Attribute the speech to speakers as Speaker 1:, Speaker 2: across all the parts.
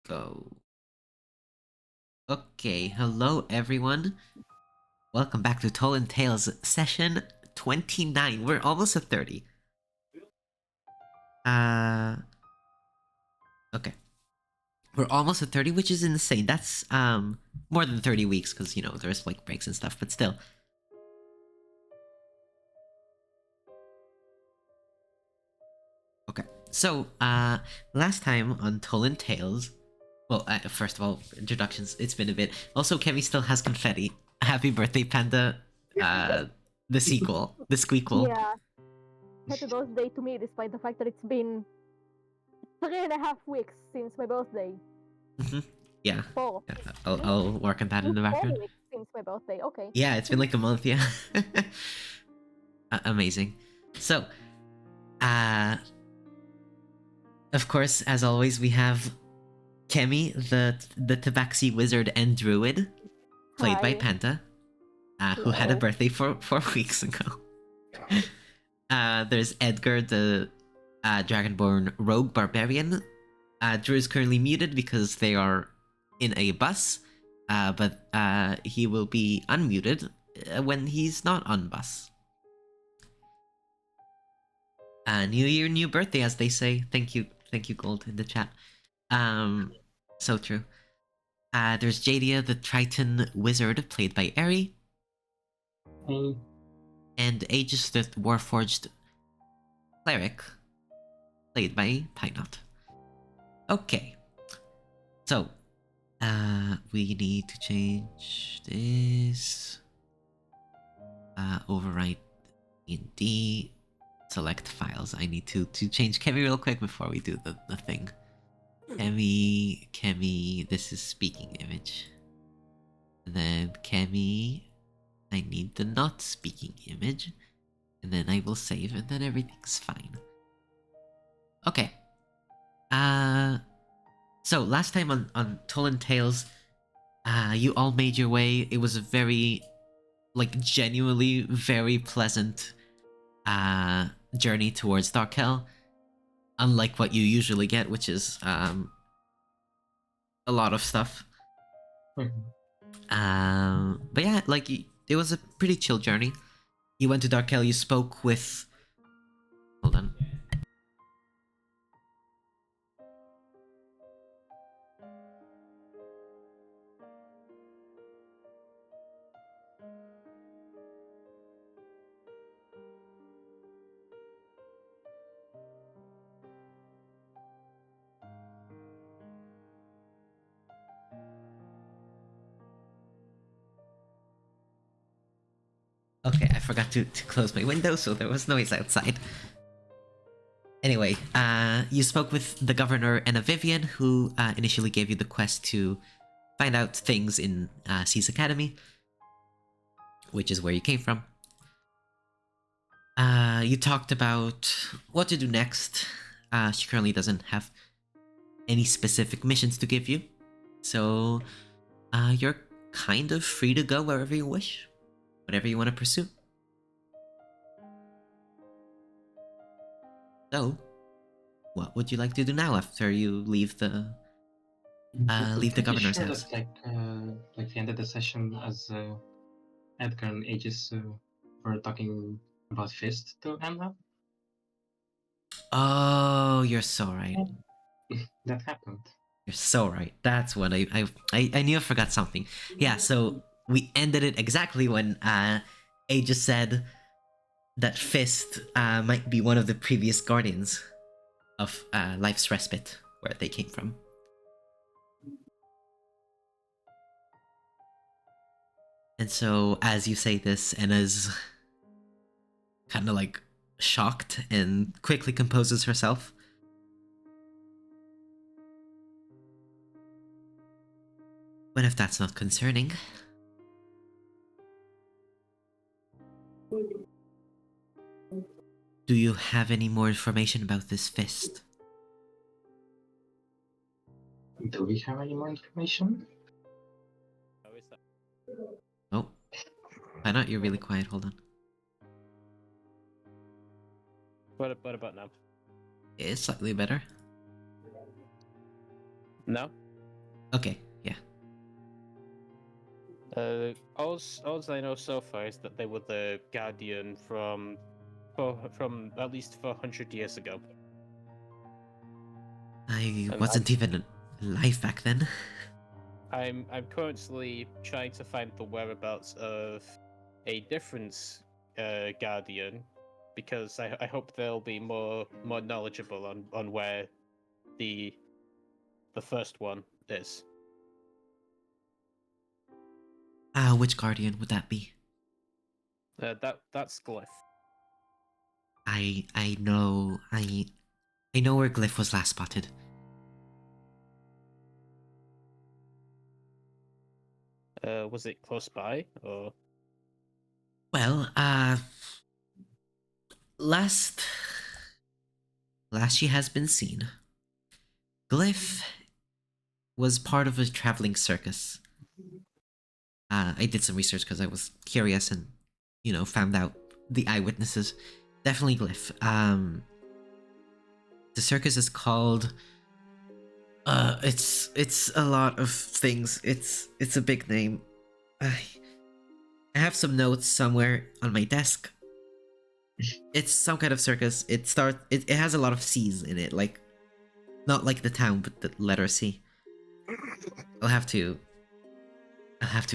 Speaker 1: go. Okay, hello everyone. Welcome back to Tolin Tales session 29. We're almost at 30. Okay. We're almost at 30, which is insane. That's more than 30 weeks because there's like breaks and stuff, but still. Okay. So, last time on Tolin Tales, well, first of all, introductions. It's been a bit. Also, Kemi still has confetti. Happy birthday, Panda. The sequel, the squeakquel.
Speaker 2: Yeah. Happy birthday to me, despite the fact that it's been 3.5 weeks since my birthday.
Speaker 1: Yeah.
Speaker 2: 4.
Speaker 1: I'll work on that in the
Speaker 2: 4
Speaker 1: background.
Speaker 2: weeks since my birthday. Okay.
Speaker 1: Yeah, it's been like a month. Yeah. Amazing. So, uh, of course, as always, we have Kemi, the Tabaxi wizard and druid, played by
Speaker 2: Hi.
Speaker 1: Penta, who had a
Speaker 2: Hello.
Speaker 1: birthday 4 weeks ago. There's Edgar, the dragonborn rogue barbarian. Drew is currently muted because they are in a bus, but he will be unmuted when he's not on bus. New year, new birthday, as they say. Thank you, Gold, in the chat. So true. There's Jadia, the Triton wizard, played by Eri.
Speaker 3: Hey.
Speaker 1: And Aegis, the Warforged cleric, played by Pinot. Okay. So, we need to change this. Overwrite D&D. Select files. I need to change Kemi real quick before we do the thing. Kemi, this is speaking image. And then Kemi, I need the not speaking image. And then I will save and then everything's fine. Okay. So last time on Tolin Tales, you all made your way. It was a very, like, genuinely very pleasant journey towards Darkel. Unlike what you usually get, which is a lot of stuff. But yeah, like, it was a pretty chill journey. You went to Darkel, you spoke with... Hold on. Okay, I forgot to close my window, so there was noise outside. Anyway, you spoke with the governor and a Vivian, who initially gave you the quest to find out things in C's Academy, which is where you came from. You talked about what to do next. She currently doesn't have any specific missions to give you, so you're kind of free to go wherever you wish, whatever you want to pursue. So, what would you like to do now after you leave the governor's house?
Speaker 3: That, like we ended the session as Edgar and Aegis were talking about Fist to Anna.
Speaker 1: Oh, you're so right.
Speaker 3: That happened.
Speaker 1: You're so right. That's what I knew I forgot something. Yeah, so we ended it exactly when Aegis said that Fist might be one of the previous guardians of Life's Respite, where they came from. And so, as you say this, Anna's kind of like shocked and quickly composes herself. But if that's not concerning... Do you have any more information about this Fist?
Speaker 3: Do we have any more information?
Speaker 1: Oh. Why not? You're really quiet. Hold on.
Speaker 4: What about now?
Speaker 1: It's slightly better.
Speaker 4: No?
Speaker 1: Okay, yeah.
Speaker 4: All I know so far is that they were the Guardian from at least 400 years ago.
Speaker 1: I
Speaker 4: And
Speaker 1: wasn't even alive back then.
Speaker 4: I'm currently trying to find the whereabouts of a different Guardian, because I hope they'll be more knowledgeable on where the first one is.
Speaker 1: Which guardian would that be?
Speaker 4: That's Glyph.
Speaker 1: I know I know where Glyph was last spotted.
Speaker 4: Was it close by or?
Speaker 1: Well, last she has been seen. Glyph was part of a traveling circus. I did some research because I was curious and, found out the eyewitnesses. Definitely Glyph. The circus is called. It's a lot of things. It's a big name. I have some notes somewhere on my desk. It's some kind of circus. It has a lot of C's in it, like not like the town, but the letter C. I'll have to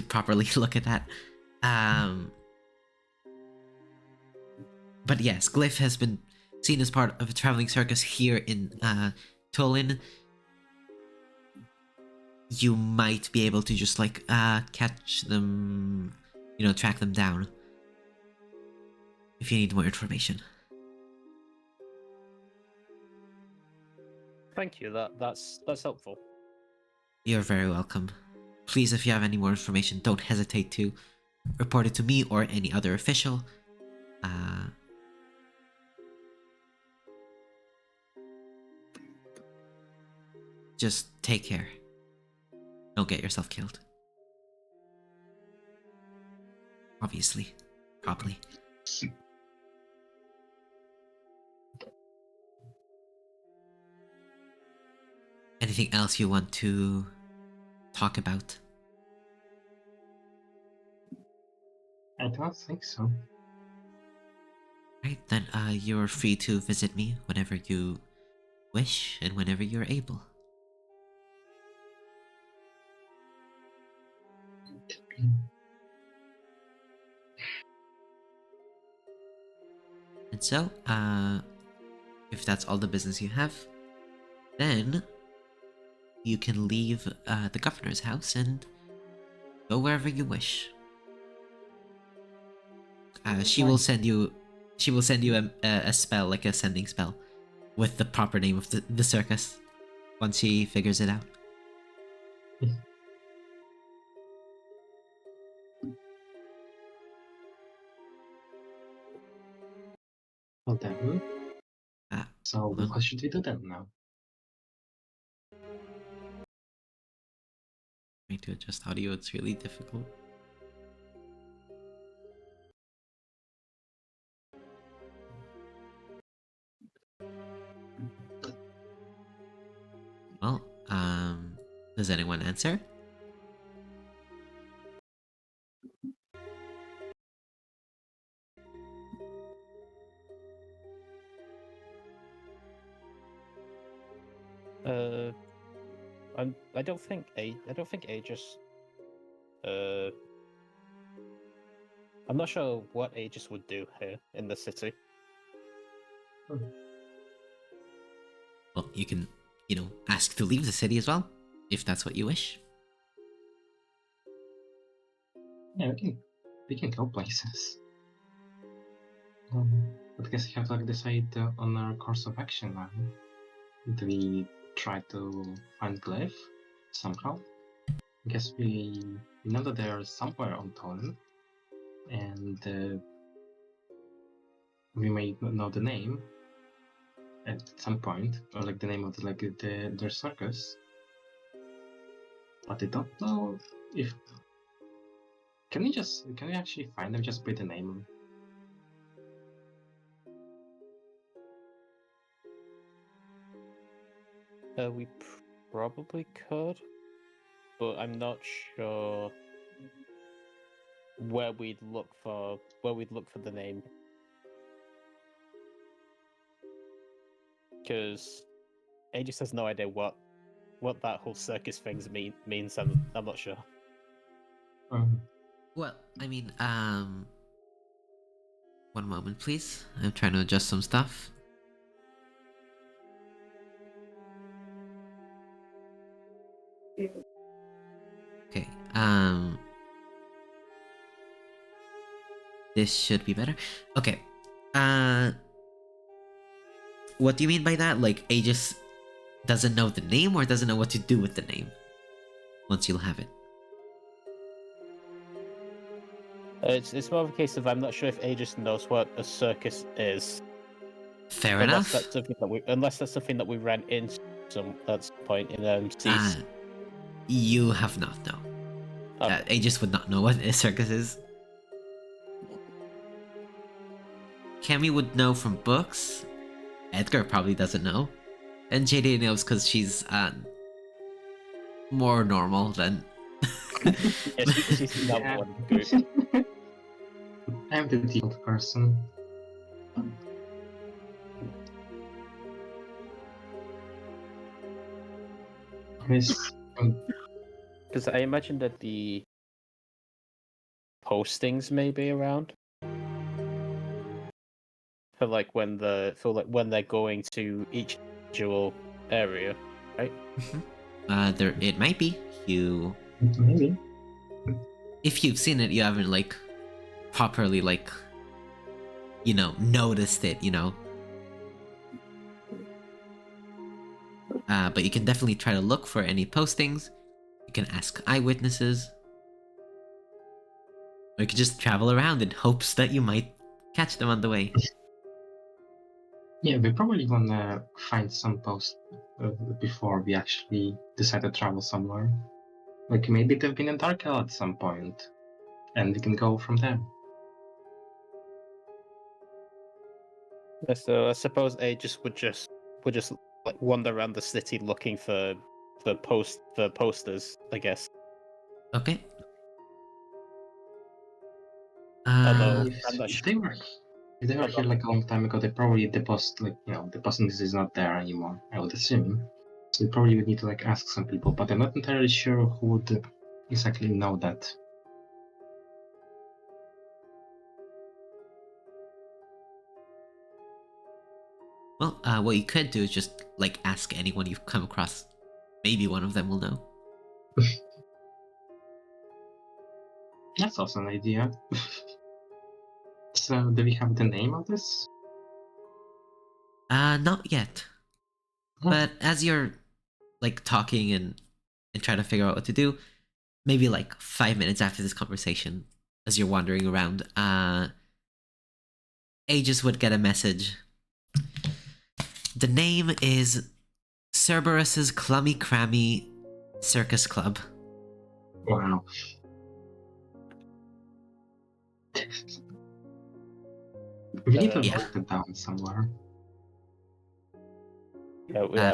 Speaker 1: properly look at that. But yes, Glyph has been seen as part of a traveling circus here in Tolin. You might be able to just catch them, track them down if you need more information.
Speaker 4: Thank you. That's helpful.
Speaker 1: You're very welcome. Please, if you have any more information, don't hesitate to report it to me or any other official. Just take care. Don't get yourself killed. Obviously. Probably. Anything else you want to talk about?
Speaker 3: I don't think so.
Speaker 1: Right, then you're free to visit me whenever you wish and whenever you're able. And so, if that's all the business you have, then you can leave the governor's house and go wherever you wish. She will send you a spell, like a sending spell, with the proper name of the circus once she figures it out.
Speaker 3: Well then, so
Speaker 1: hold on.
Speaker 3: what should we do then now?
Speaker 1: Trying to adjust audio, it's really difficult. Well, does anyone answer?
Speaker 4: I don't think Aegis. I'm not sure what Aegis would do here in the city.
Speaker 1: Well, you can, ask to leave the city as well, if that's what you wish.
Speaker 3: Yeah, we can go places. But I guess we have to decide on our course of action now. Do we try to find Glyph somehow? I guess we know that they are somewhere on Tolin, and we may know the name at some point, or the name of their circus. But I don't know if can we actually find them just by the name?
Speaker 4: We probably could. but I'm not sure where we'd look for the name. Because Aegis has no idea what that whole circus thing means. I'm not sure.
Speaker 1: Well, I mean, one moment, please. I'm trying to adjust some stuff. Okay, this should be better. Okay, what do you mean by that? Like, Aegis doesn't know the name or doesn't know what to do with the name once you'll have it?
Speaker 4: It's more of a case of I'm not sure if Aegis knows what a circus is.
Speaker 1: Fair
Speaker 4: unless
Speaker 1: enough.
Speaker 4: that's something that we ran into at some point in Cease.
Speaker 1: You have not, no.
Speaker 4: Okay.
Speaker 1: Aegis would not know what a circus is. Cammy would know from books. Edgar probably doesn't know. And JD knows because she's more normal than...
Speaker 4: Yeah, she's not
Speaker 3: Yeah.
Speaker 4: one group.
Speaker 3: I'm the default person. Chris,
Speaker 4: Because I imagine that the postings may be around for when they're going to each individual area, right?
Speaker 1: it might be.
Speaker 3: maybe.
Speaker 1: If you've seen it, you haven't properly noticed it, but you can definitely try to look for any postings. You can ask eyewitnesses, or you can just travel around in hopes that you might catch them on the way.
Speaker 3: Yeah, we probably wanna find some post before we actually decide to travel somewhere. Like maybe they've been in Dark Hell at some point, and we can go from there.
Speaker 4: So I suppose Aegis would just wander around the city looking for posters, I guess.
Speaker 1: Okay.
Speaker 4: Although
Speaker 3: If,
Speaker 4: I'm not
Speaker 3: if
Speaker 4: sure.
Speaker 3: they were here a long time ago, they probably deposit deposit is not there anymore. I would assume. So we probably would need to ask some people, but I'm not entirely sure who would exactly know that.
Speaker 1: Well, what you could do is just ask anyone you've come across. Maybe one of them will know.
Speaker 3: That's also an idea. So, do we have the name of this?
Speaker 1: Not yet.
Speaker 3: Oh,
Speaker 1: But as you're talking and trying to figure out what to do, maybe 5 minutes after this conversation, as you're wandering around, Aegis would get a message. The name is Cerberus's Clummy Crammy Circus Club.
Speaker 3: wow. We need to
Speaker 1: Yeah.
Speaker 3: write it down somewhere.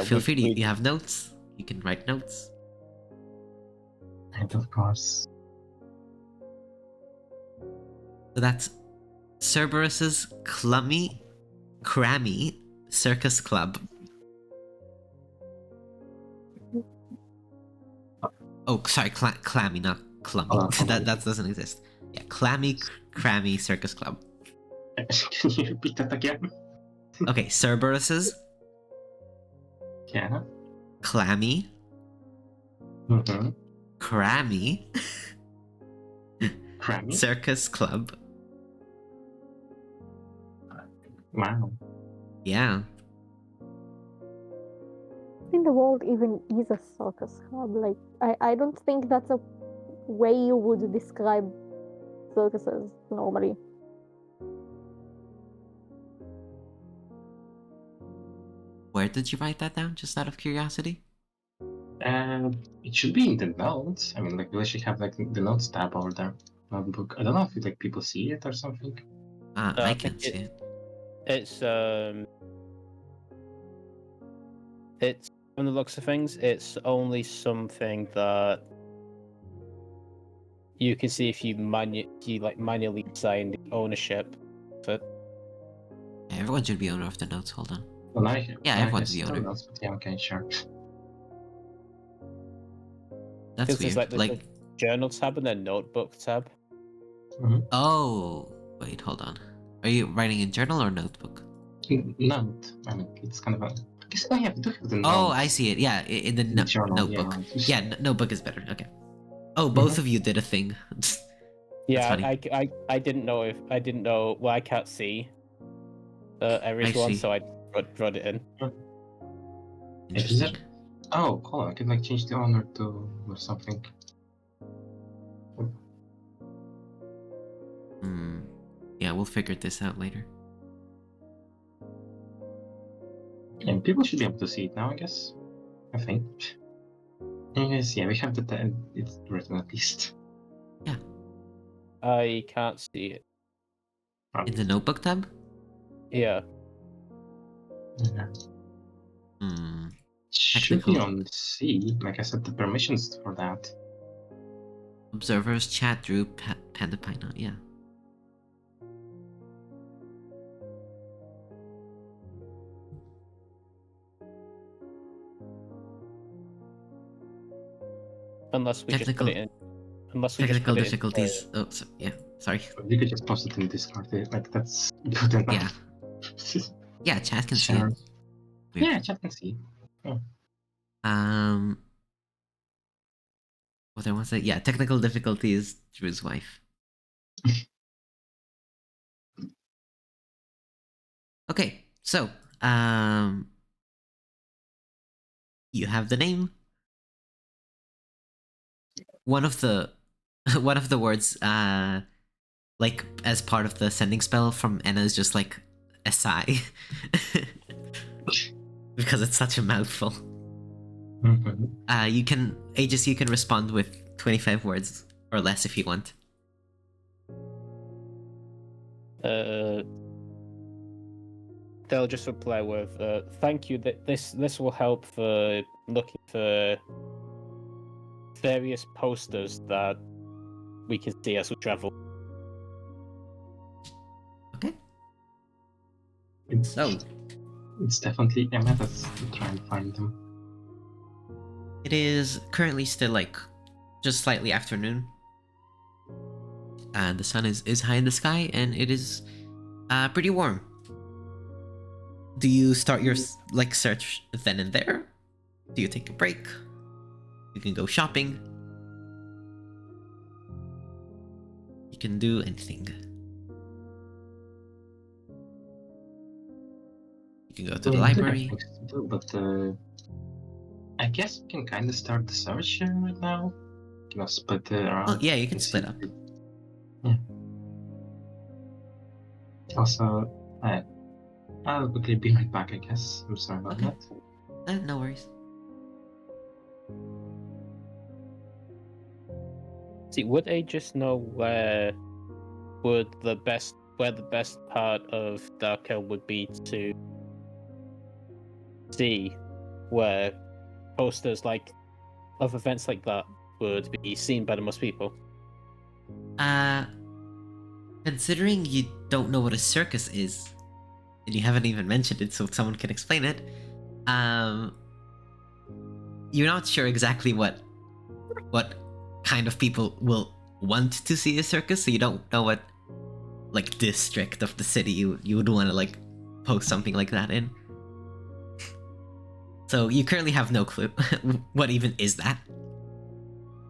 Speaker 1: Feel free to. You have notes. You can write notes.
Speaker 3: And of course.
Speaker 1: So that's Cerberus's Clummy Crammy Circus Club. Oh, sorry, clammy, not clummy. That doesn't exist. Yeah, Clammy Crammy Circus Club.
Speaker 3: Can you repeat that again?
Speaker 1: Okay, Cerberus's
Speaker 3: Yeah.
Speaker 1: Clammy
Speaker 3: Mm-hmm.
Speaker 1: Crammy
Speaker 3: Crammy?
Speaker 1: Circus Club.
Speaker 3: Wow.
Speaker 1: Yeah.
Speaker 2: In the world even is a circus club. I don't think that's a way you would describe circuses normally.
Speaker 3: Where
Speaker 1: Did you write that down, just out of curiosity?
Speaker 3: It should be in the notes. I mean, we actually have the notes tab over there. Notebook. I don't know if people see it or something.
Speaker 1: I can't see it.
Speaker 4: It's from the looks of things, it's only something that you can see if you manually sign the ownership. But
Speaker 1: Everyone should be owner of the notes. Hold on.
Speaker 3: Well,
Speaker 1: Yeah,
Speaker 3: I
Speaker 1: everyone's the
Speaker 3: still
Speaker 1: owner.
Speaker 3: knows, but yeah, okay, sure.
Speaker 1: That's
Speaker 4: there's
Speaker 1: weird.
Speaker 4: there's a journal tab and a notebook tab.
Speaker 1: Oh, wait, hold on. Are you writing in journal or notebook?
Speaker 3: Note. I mean, it's kind of a. I guess I have to have the
Speaker 1: Oh,
Speaker 3: notes
Speaker 1: I see it. Yeah, in the
Speaker 3: in the journal.
Speaker 1: notebook.
Speaker 3: Yeah,
Speaker 1: Yeah, notebook is better. Okay. Oh, both of you did a thing. That's
Speaker 4: Yeah,
Speaker 1: funny.
Speaker 4: I didn't know. Well, I can't see
Speaker 1: I
Speaker 4: everyone,
Speaker 1: see.
Speaker 4: so I brought it in.
Speaker 3: Is
Speaker 1: Interesting.
Speaker 3: it? Oh, cool. I can like change the owner to or something.
Speaker 1: Hmm. Yeah, we'll figure this out later.
Speaker 3: And people should be able to see it now, I guess. I think. Anyways, yeah, we have the it's written at least.
Speaker 4: I can't see it.
Speaker 1: In the notebook tab?
Speaker 4: Yeah.
Speaker 3: Yeah.
Speaker 1: Hmm.
Speaker 3: Should be
Speaker 1: Technical.
Speaker 3: on C. Like I said, the permissions for that.
Speaker 1: Observers, chat, Drew, Panda Pina. Yeah.
Speaker 4: Unless we just put it in. Unless we
Speaker 1: Technical
Speaker 4: just put
Speaker 1: difficulties. Oh, yeah. Sorry.
Speaker 3: You could just post it in Discord. Like that's good enough.
Speaker 1: Yeah. Yeah, chat can see
Speaker 3: Sure.
Speaker 1: it. Weird.
Speaker 3: Yeah, chat can see.
Speaker 1: What I want to say? Yeah, technical difficulties. Drew's wife. Okay, so you have the name. One of the words like as part of the sending spell from Enna is just like a sigh. Because it's such a mouthful. You can respond with 25 words or less if you want.
Speaker 4: They'll just reply with thank you, that this will help for looking for various posters that we can see as we travel.
Speaker 1: Okay.
Speaker 3: It's definitely a method to try and find them.
Speaker 1: It is currently still like just slightly afternoon. The sun is high in the sky and it is pretty warm. Do you start your like search then and there? Do you take a break? You can go shopping. You can do anything. You can go to the library.
Speaker 3: But I guess we can kind of start the search right now. You know, split it around.
Speaker 1: Oh yeah, you can split up.
Speaker 3: Yeah. Also, I'll quickly be right back, I guess. I'm sorry about that.
Speaker 1: No worries.
Speaker 4: See, would I just know where the best part of Dark would be to see where posters like of events like that would be seen by the most people?
Speaker 1: Considering you don't know what a circus is, and you haven't even mentioned it so someone can explain it, you're not sure exactly what kind of people will want to see a circus, so you don't know what like district of the city you would want to like post something like that in. So you currently have no clue. What even is that?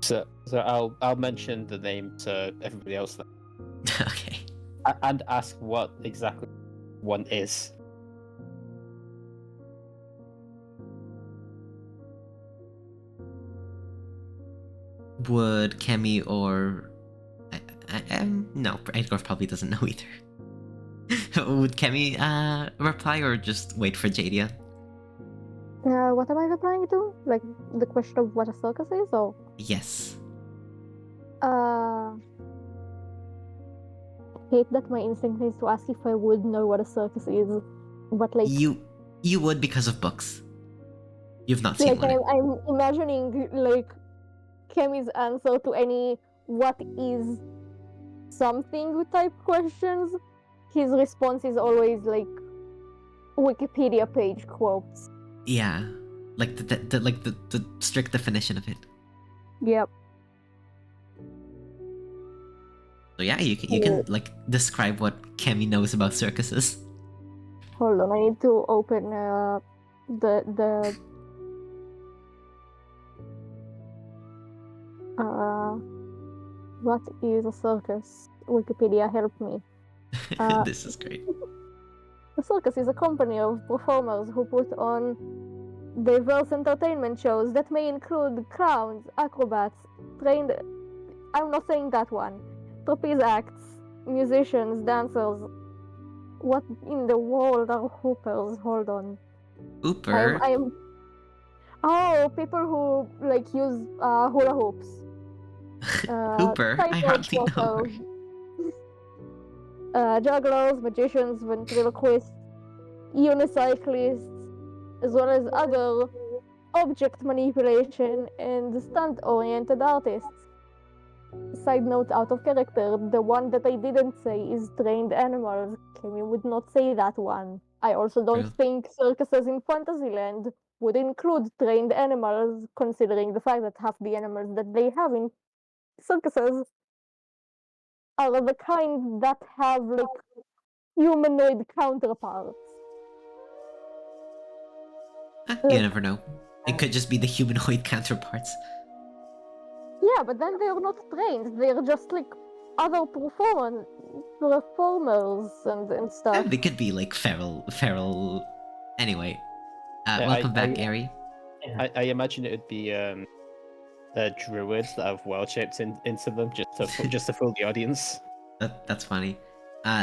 Speaker 4: So I'll mention the name to everybody else then.
Speaker 1: Okay.
Speaker 4: And ask what exactly one is.
Speaker 1: Would Kemi or no, Edgar probably doesn't know either. Would Kemi reply or just wait for Jadia?
Speaker 2: What am I replying to? Like the question of what a circus is, or?
Speaker 1: Yes.
Speaker 2: Hate that my instinct is to ask if I would know what a circus is, but like
Speaker 1: you would because of books. You've not seen
Speaker 2: like
Speaker 1: one.
Speaker 2: I'm imagining like Kemi's answer to any what is something type questions, his response is always like Wikipedia page quotes.
Speaker 1: Yeah, like the strict definition of it.
Speaker 2: Yep.
Speaker 1: So yeah, you can like describe what Kemi knows about circuses.
Speaker 2: Hold on, I need to open the what is a circus? Wikipedia, help me.
Speaker 1: This is great.
Speaker 2: A circus is a company of performers who put on diverse entertainment shows that may include clowns, acrobats, trained. I'm not saying that one. Trapeze acts, musicians, dancers. What in the world are hoopers? Hold on.
Speaker 1: Hooper.
Speaker 2: I am. Oh, people who like use hula hoops.
Speaker 1: Hooper. I
Speaker 2: Tightrope
Speaker 1: hardly know her.
Speaker 2: walkers, jugglers, magicians, ventriloquists, unicyclists, as well as other object manipulation and stunt-oriented artists. Side note out of character, the one that I didn't say is trained animals. Kemi would not say that one. I also don't
Speaker 1: True.
Speaker 2: think circuses in Fantasyland would include trained animals, considering the fact that half the animals that they have in circuses are the kind that have like humanoid counterparts.
Speaker 1: You
Speaker 2: Like,
Speaker 1: never know. It could just be the humanoid counterparts.
Speaker 2: yeah, but then they're not trained. They're just like other performers and stuff.
Speaker 1: They could be like feral. Anyway,
Speaker 4: Yeah,
Speaker 1: welcome back, Ari.
Speaker 4: I imagine it would be druids that have wild shapes into them just to fool the audience.
Speaker 1: That's funny.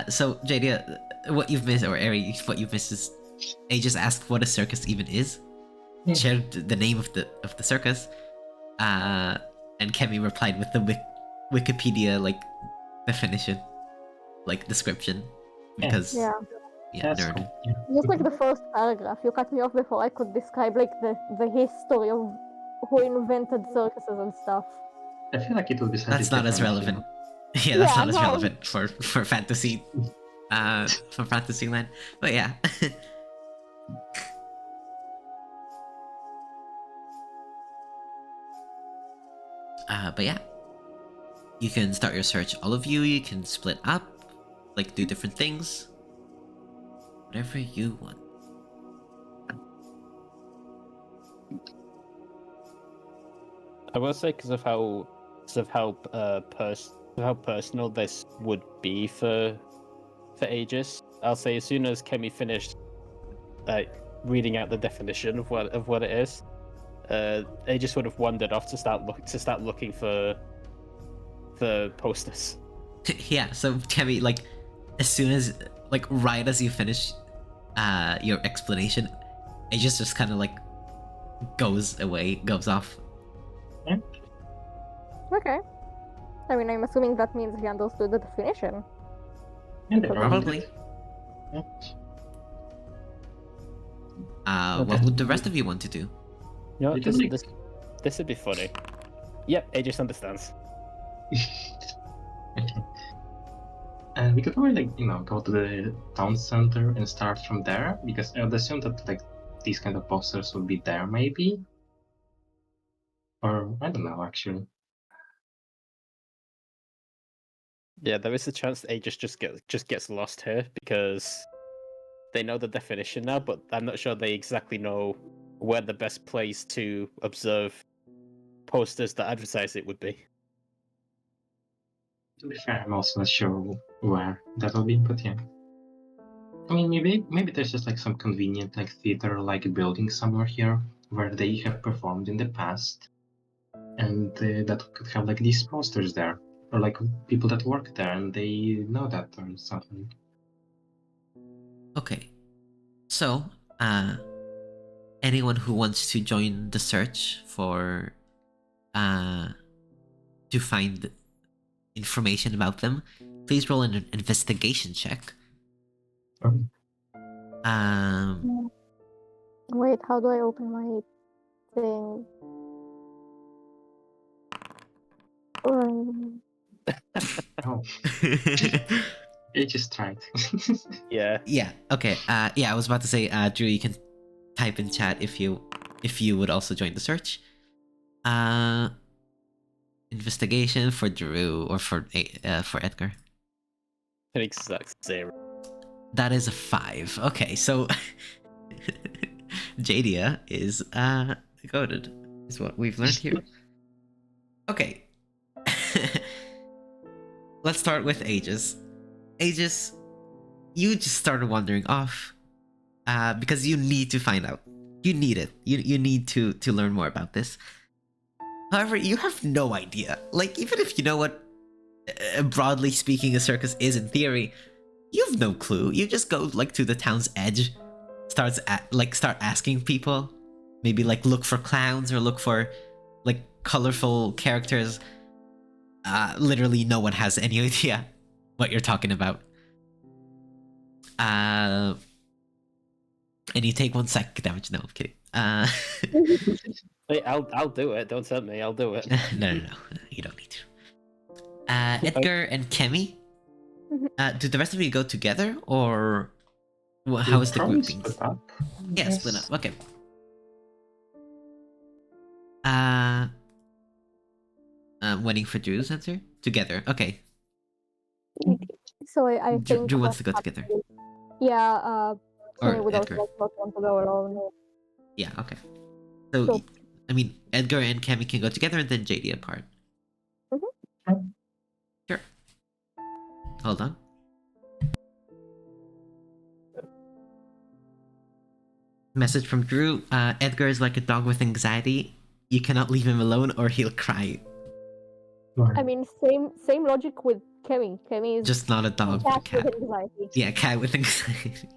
Speaker 1: So JD, what you've missed, or Ari, what you've missed is, I just asked what a circus even is. Shared the name of the circus, and Kemi replied with the Wikipedia like definition, like description, because
Speaker 2: Yeah.
Speaker 3: That's
Speaker 1: nerd.
Speaker 3: cool. Yeah.
Speaker 2: Just like the first paragraph, you cut me off before I could describe like the history of who invented circuses and stuff.
Speaker 3: I feel like it would be slightly
Speaker 1: That's not as
Speaker 3: different,
Speaker 1: relevant.
Speaker 3: You
Speaker 1: Yeah, that's
Speaker 2: Yeah,
Speaker 1: not as
Speaker 2: no.
Speaker 1: relevant for fantasy, for Fantasyland. But yeah. But yeah, you can start your search. All of you, you can split up, like do different things, whatever you want.
Speaker 4: I will say because of how personal this would be for Aegis. I'll say as soon as Kemi finished reading out the definition of what it is, Aegis would have wandered off to start looking for posters.
Speaker 1: Yeah, so Kemi, like, as soon as, like, right as you finish your explanation, it just kind of like goes off.
Speaker 2: Okay. I mean, I'm assuming that means he understood the definition.
Speaker 3: And they
Speaker 1: Probably.
Speaker 3: Yeah.
Speaker 1: What would the rest of you want to do?
Speaker 4: You know,
Speaker 3: You can, like-
Speaker 4: this would be funny. Yep, Aegis understands.
Speaker 3: Okay. And we could probably go to the town center and start from there, because I would assume that like these kind of posters would be there maybe. Or I don't know actually.
Speaker 4: Yeah, there is a chance that Aegis just gets lost here because they know the definition now, but I'm not sure they exactly know where the best place to observe posters that advertise it would be.
Speaker 3: To be fair, I'm also not sure where that will be, but yeah. I mean, maybe there's just like some convenient like theater-like building somewhere here where they have performed in the past, and that could have like these posters there, or like people that work there and they know that or something.
Speaker 1: Okay, so anyone who wants to join the search for to find information about them, please roll an investigation check.
Speaker 2: Wait, how do I open my thing? Um,
Speaker 3: Oh, you just tried.
Speaker 4: Yeah.
Speaker 1: Yeah. Okay. Yeah, I was about to say, Drew, you can type in chat if you would also join the search. Investigation for Drew or for Edgar.
Speaker 4: An exact 0.
Speaker 1: That is a 5. Okay, so Jadia is goaded, is what we've learned here. Okay. Let's start with Aegis. Aegis, you just started wandering off because you need to find out. You need it. You need to learn more about this. However, you have no idea. Like, even if you know what, broadly speaking, a circus is in theory, you have no clue. You just go like to the town's edge, start asking people, maybe like look for clowns or look for like colorful characters. Literally, no one has any idea what you're talking about. And you take 1 psychic damage. No, I'm kidding.
Speaker 4: Hey, I'll do it. Don't tempt me. I'll do it.
Speaker 1: No, you don't need to. Edgar and Kemi, do the rest of you go together, or how is the
Speaker 3: Probably
Speaker 1: grouping?
Speaker 3: split up.
Speaker 1: Yeah,
Speaker 3: Yes.
Speaker 1: split up. Okay. Waiting for Drew's answer. Together. Okay.
Speaker 2: so I think
Speaker 1: Drew wants to go together.
Speaker 2: Yeah, Kenny
Speaker 1: Or
Speaker 2: would
Speaker 1: Edgar.
Speaker 2: also not want to go alone.
Speaker 1: Yeah. Okay. So,
Speaker 2: So-
Speaker 1: I mean, Edgar and Kemi can go together, and then JD apart.
Speaker 2: Mhm.
Speaker 1: Sure. Hold on. Message from Drew. Edgar is like a dog with anxiety. You cannot leave him alone, or he'll cry.
Speaker 2: I mean, same logic with Kemi. Kemi is
Speaker 1: Just not a dog, but a
Speaker 2: cat with
Speaker 1: cat.
Speaker 2: anxiety.
Speaker 1: Yeah, cat with anxiety.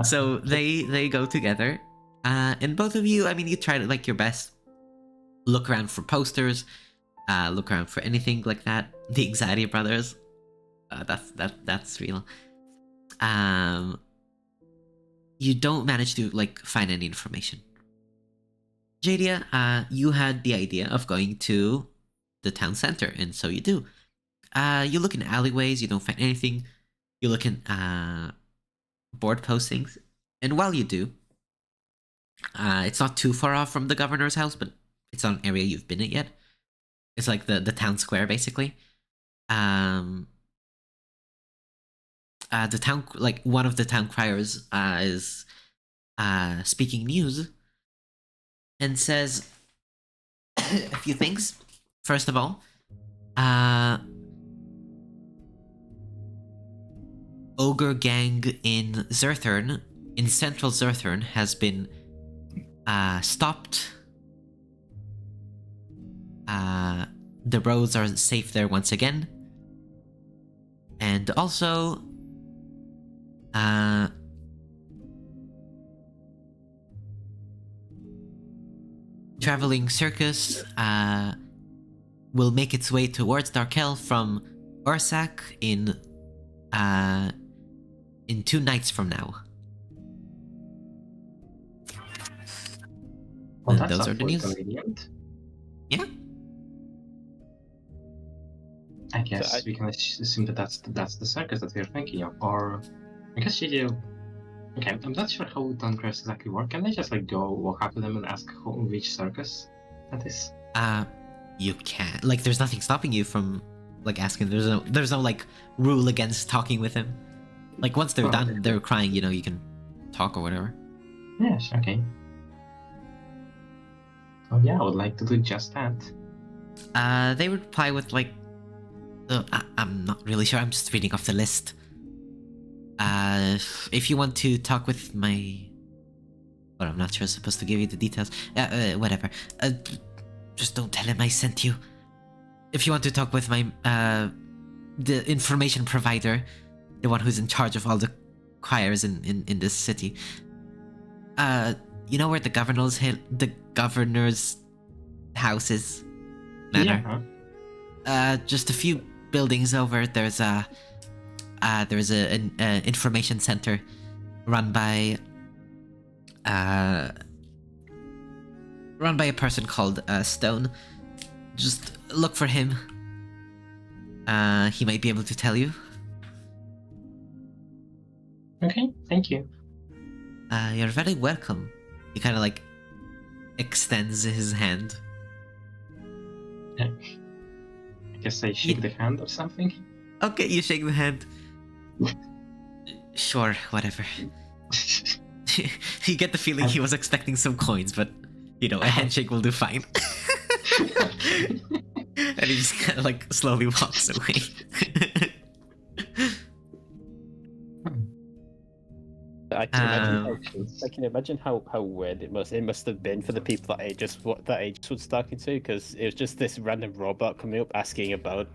Speaker 1: So they go together, and both of you, I mean, you try to like your best. Look around for posters, look around for anything like that. The Anxiety Brothers, that's real. You don't manage to like find any information. Jadia, you had the idea of going to the town center, and so you do. You look in alleyways, you don't find anything. You look in board postings, and while you do, it's not too far off from the governor's house, but it's not an area you've been at yet. It's like the town square, basically. The town, like one of the town criers, is speaking news and says a few things. First of all, ogre gang in Zerthern, in central Zerthern, has been stopped. The roads are safe there once again. And also, traveling circus will make its way towards Darkel from Ursak in 2 nights from now.
Speaker 3: Well,
Speaker 1: And
Speaker 3: that
Speaker 1: those are
Speaker 3: sounds
Speaker 1: the news.
Speaker 3: convenient.
Speaker 1: Yeah.
Speaker 3: I guess
Speaker 4: I-
Speaker 3: we can assume that that's the circus that we're thinking of, or I guess you. Okay, I'm not sure how Duncraft exactly work. Can I just like go walk up to them and ask which circus that is?
Speaker 1: You can't. Like, there's nothing stopping you from like asking. There's no like rule against talking with him. Like once they're
Speaker 3: Oh,
Speaker 1: done,
Speaker 3: okay.
Speaker 1: they're crying. You know, you can talk or whatever.
Speaker 3: Yes, okay. Oh yeah, I would like to do just that.
Speaker 1: They reply with like, I'm not really sure. I'm just reading off the list. If you want to talk with my, well, I'm not sure. I'm supposed to give you the details. Whatever. Just don't tell him I sent you. If you want to talk with my, the information provider, the one who's in charge of all the choirs in this city. You know where the governor's house is? Manor.
Speaker 3: Yeah.
Speaker 1: Just a few buildings over. There's an information center run by a person called Stone. Just look for him. He might be able to tell you.
Speaker 3: Okay, thank you.
Speaker 1: You're very welcome. He kind of like extends his hand.
Speaker 3: I guess I shake the hand or something.
Speaker 1: Okay, you shake the hand. Sure, whatever. You get the feeling he was expecting some coins, but you know, a handshake will do fine. And he just kind of like slowly walks away.
Speaker 4: I can imagine how weird it must have been for the people that Aegis was talking to, because it was just this random robot coming up asking about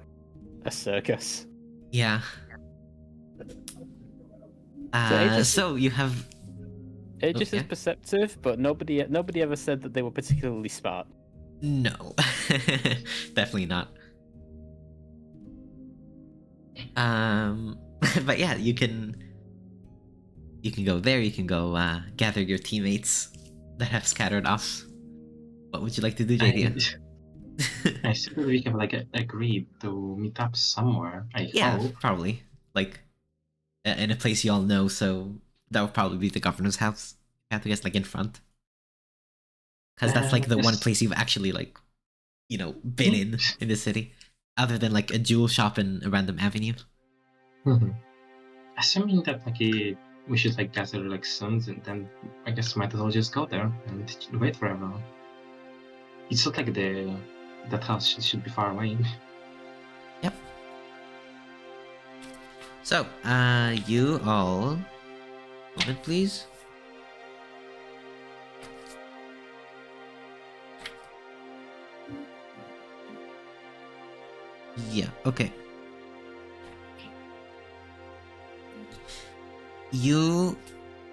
Speaker 4: a circus.
Speaker 1: Yeah. So you have
Speaker 4: Aegis is perceptive, but nobody ever said that they were particularly smart.
Speaker 1: No. Definitely not. But yeah, you can go there, you can go gather your teammates that have scattered off. What would you like to do, JD?
Speaker 3: I suppose we can like agree to meet up somewhere. I hope.
Speaker 1: Probably. Like in a place you all know, so that would probably be the governor's house. I have to guess like in front. Because that's like the one place you've actually like, you know, been in the city. Other than like a jewel shop and a random avenue.
Speaker 3: Assuming that like we should like gather like soon, and then I guess might as well just go there and wait forever. It's not like that house should be far away.
Speaker 1: Yep. So, you all... Moment, please. Yeah, okay. You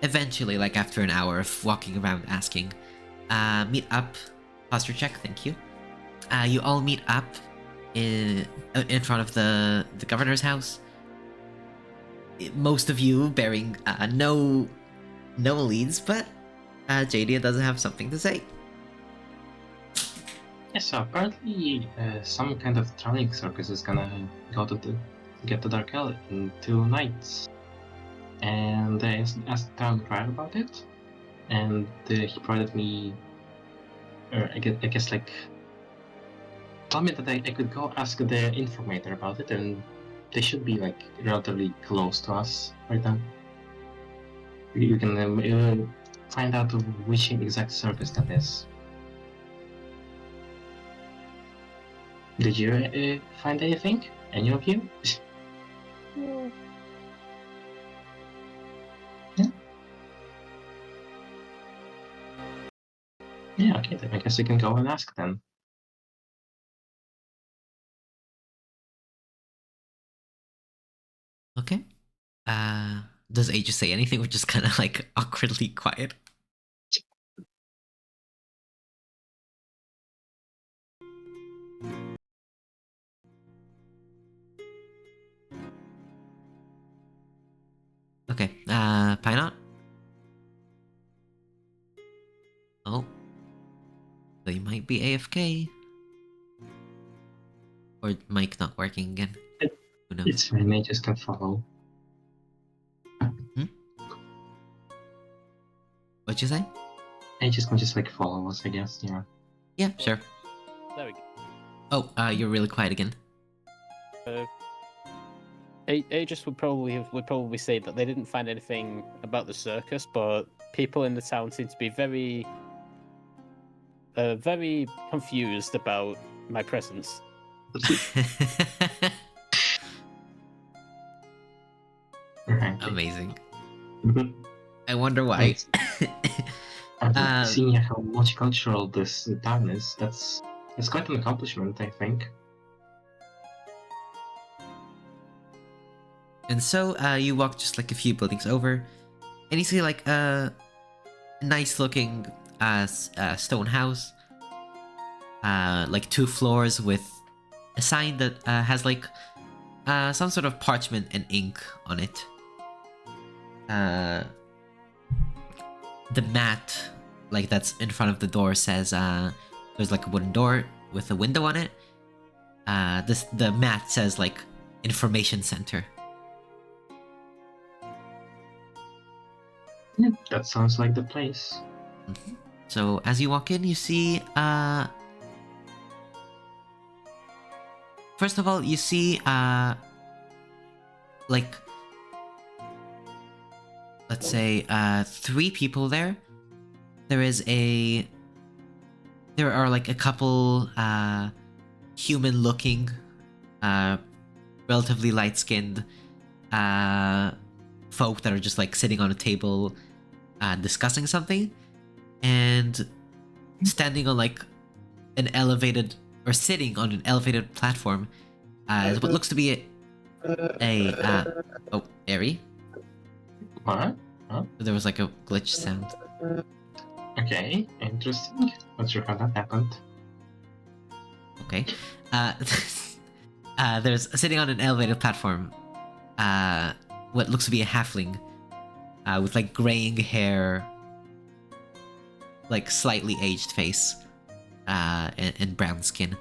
Speaker 1: eventually, like after an hour of walking around asking, meet up. Posture check, thank you. You all meet up in front of the governor's house. Most of you bearing no leads, but Jadia doesn't have something to say.
Speaker 3: Yes, so apparently some kind of traveling circus is gonna get to Dark Hell in 2 nights. And I asked Town Crier about it, and he provided me, I guess like, told me that I could go ask the informator about it, and they should be like relatively close to us right now. You can find out which exact circus that is. Did you find anything? Any of you?
Speaker 2: Hmm.
Speaker 3: Yeah, okay, then I guess you can go and ask them.
Speaker 1: Okay. Does Aegis say anything, or just kind of like awkwardly quiet? Okay. Pinot? Oh. They might be AFK. Or mic not working again. Who knows?
Speaker 3: It's fine, I just can follow.
Speaker 1: What'd you say?
Speaker 3: I just can like follow us, I guess, yeah.
Speaker 1: Yeah, sure.
Speaker 4: There we go.
Speaker 1: Oh, you're really quiet again.
Speaker 4: Aegis would probably say that they didn't find anything about the circus, but people in the town seem to be very confused about my presence.
Speaker 3: Right.
Speaker 1: Amazing.
Speaker 3: Mhm.
Speaker 1: I wonder why.
Speaker 3: Seeing how multicultural this town is, that's quite an accomplishment, I think.
Speaker 1: And so you walk just like a few buildings over, and you see like a nice looking stone house, like 2 floors with a sign that has like some sort of parchment and ink on it. The mat like that's in front of the door says there's like a wooden door with a window on it, the mat says like information center.
Speaker 3: That sounds like the place.
Speaker 1: So as you walk in, you see first of all, you see like, let's say 3 people there. There are like a couple human looking, relatively light skinned folk that are just like sitting on a table discussing something, and standing on like an elevated, or sitting on an elevated platform is what looks to be oh, Airy.
Speaker 3: What?
Speaker 1: There was like a glitch sound.
Speaker 3: Okay, interesting. Not sure how that happened.
Speaker 1: Okay. There's sitting on an elevated platform what looks to be a halfling with like graying hair, like slightly aged face, and brown skin.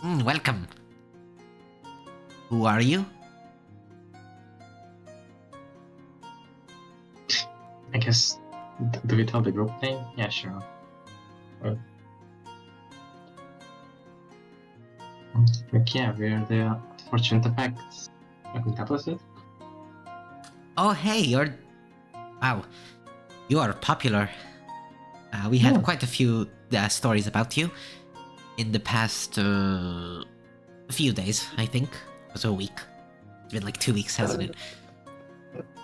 Speaker 1: Welcome. Who are you?
Speaker 3: I guess. Do we tell the group name? Yeah, sure. Like, yeah, we're the Fortunate Effects. I think that was it.
Speaker 1: Oh, hey, wow, you are popular. We had
Speaker 3: Oh.
Speaker 1: quite a few stories about you in the past few days, I think. It was a week. It's been like 2 weeks, hasn't it?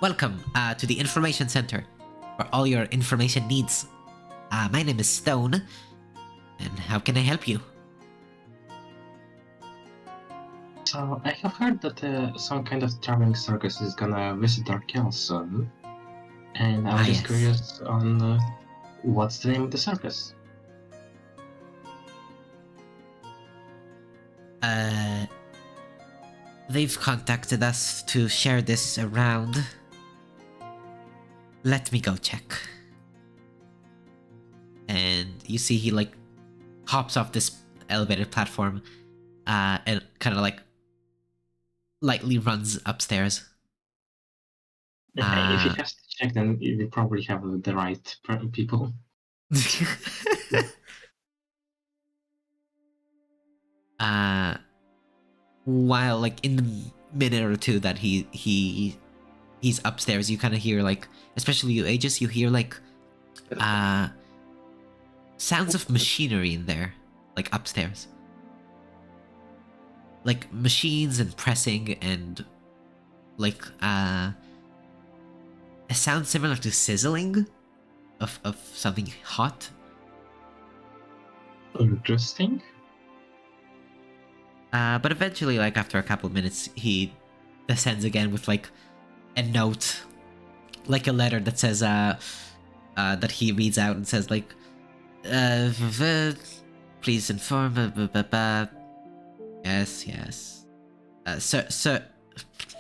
Speaker 1: Welcome to the information center for all your information needs. My name is Stone, and how can I help you?
Speaker 3: So, I have heard that some kind of traveling circus is gonna visit our kill soon. And I was just
Speaker 1: yes.
Speaker 3: curious on what's the name of the circus?
Speaker 1: They've contacted us to share this around. Let me go check. And you see he like hops off this elevated platform and kind of like lightly runs upstairs.
Speaker 3: If he has to check, then we probably have the right people.
Speaker 1: While like in the minute or two that he's upstairs, you kind of hear like, especially you Aegis, you hear like sounds of machinery in there, like upstairs, like machines and pressing and like a sound similar to sizzling of something hot.
Speaker 3: Interesting.
Speaker 1: But eventually, like after a couple of minutes, he descends again with like a note, like a letter that says that he reads out and says like, please inform, yes, Sir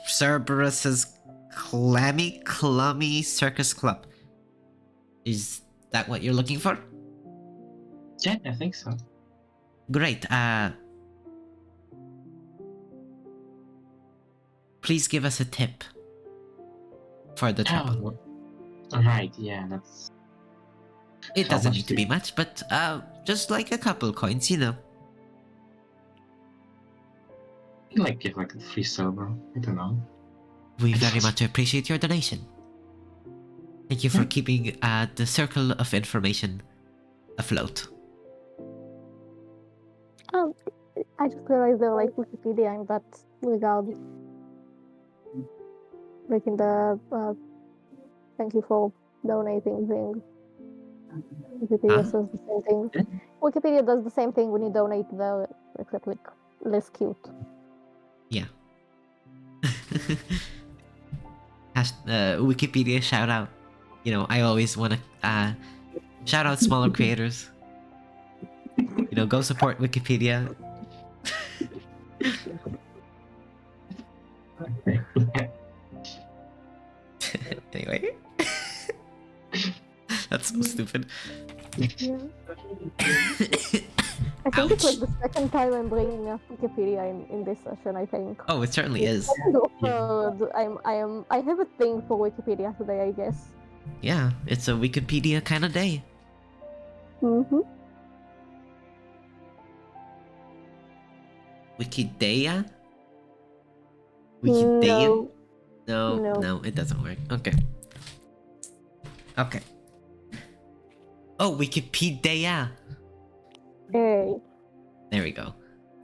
Speaker 1: Cerberus's Clammy Circus Club. Is that what you're looking for?
Speaker 3: Yeah, I think so.
Speaker 1: Great. Please give us a tip for the trouble.
Speaker 3: Oh, right, yeah, that's...
Speaker 1: It
Speaker 3: How
Speaker 1: doesn't
Speaker 3: much
Speaker 1: need to be much, but just like a couple coins, you know.
Speaker 3: You like give like a free silver, I don't know.
Speaker 1: We very much appreciate your donation. Thank you for keeping the circle of information afloat.
Speaker 2: I just realized they're like Wikipedia in that regard. Like in the thank you for donating thing. Wikipedia says the same thing. Wikipedia does the same thing when you donate there, except like less cute.
Speaker 1: Yeah. Wikipedia shout out. You know, I always want to shout out smaller creators. You know, go support Wikipedia. Anyway. That's so stupid.
Speaker 2: Yeah. I think it's like
Speaker 1: Ouch.
Speaker 2: the second time I'm bringing up Wikipedia in this session. I think.
Speaker 1: Oh, it certainly is.
Speaker 2: Second or third, I have a thing for Wikipedia today, I guess.
Speaker 1: Yeah, it's a Wikipedia kind of day.
Speaker 2: Mm-hmm.
Speaker 1: Wikidea? Wikidean?
Speaker 2: No.
Speaker 1: No, it doesn't work. Okay. Okay. Oh, Wikipedia.
Speaker 2: Hey.
Speaker 1: There we go.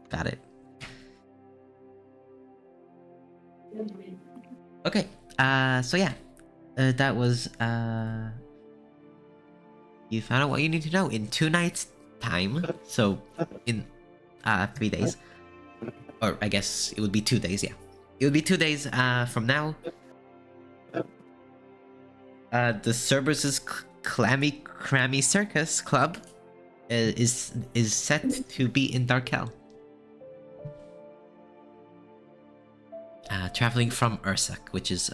Speaker 1: Got it. Okay. So yeah. That was you found out what you need to know in 2 nights time. So in 3 days. Or I guess it would be 2 days, yeah. It would be 2 days from now. The Cerberus's Clammy Circus Club is set to be in Darkel. Traveling from Ursak, which is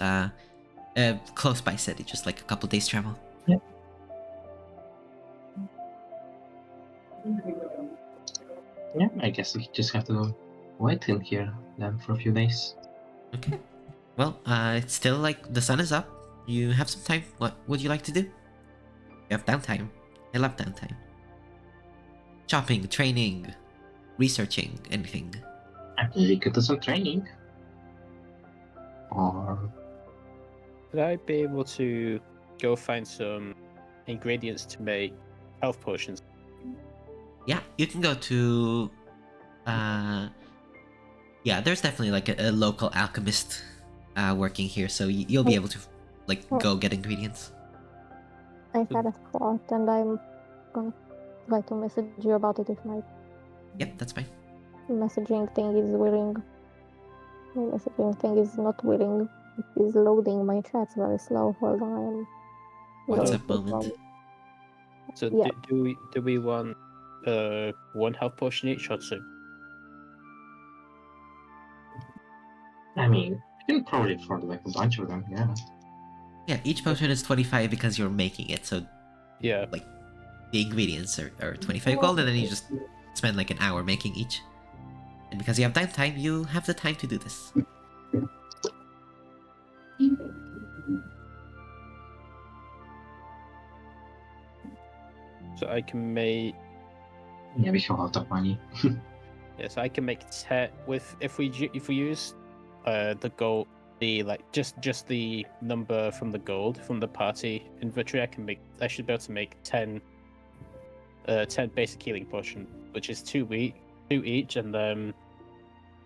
Speaker 1: close by city, just like a couple days travel.
Speaker 3: Yeah, I guess we just have to wait in here then for a few days.
Speaker 1: Okay. Well, it's still like the sun is up. You have some time. What would you like to do? You have downtime. I love downtime. Shopping, training, researching, anything.
Speaker 3: We could do some training. Or
Speaker 4: Would I be able to go find some ingredients to make health potions?
Speaker 1: Yeah, you can go to yeah, there's definitely like a local alchemist working here, so you'll be able to like go get ingredients.
Speaker 2: I had a thought, and I'm gonna try to message you about it if my
Speaker 1: Yep, that's fine.
Speaker 2: messaging thing is willing. My messaging thing is not willing. It is loading my chats very slow. Hold on, I am.
Speaker 1: What's
Speaker 2: going
Speaker 1: up,
Speaker 2: to
Speaker 1: moment?
Speaker 2: from-
Speaker 4: So
Speaker 2: Yeah.
Speaker 4: do we want one health potion each or two?
Speaker 3: I mean, you can probably afford like a bunch of them, yeah.
Speaker 1: Yeah, each potion is 25 because you're making it, so
Speaker 4: Yeah.
Speaker 1: like the ingredients are 25 gold, and then you just spend like an hour making each. And because you have downtime, you have the time to do this.
Speaker 4: So I can make
Speaker 3: Yeah, we have a lot of money.
Speaker 4: yes, I can make 10 with if we use the gold, the like just the number from the gold from the party inventory. I should be able to make 10 basic healing potion, which is two each, and then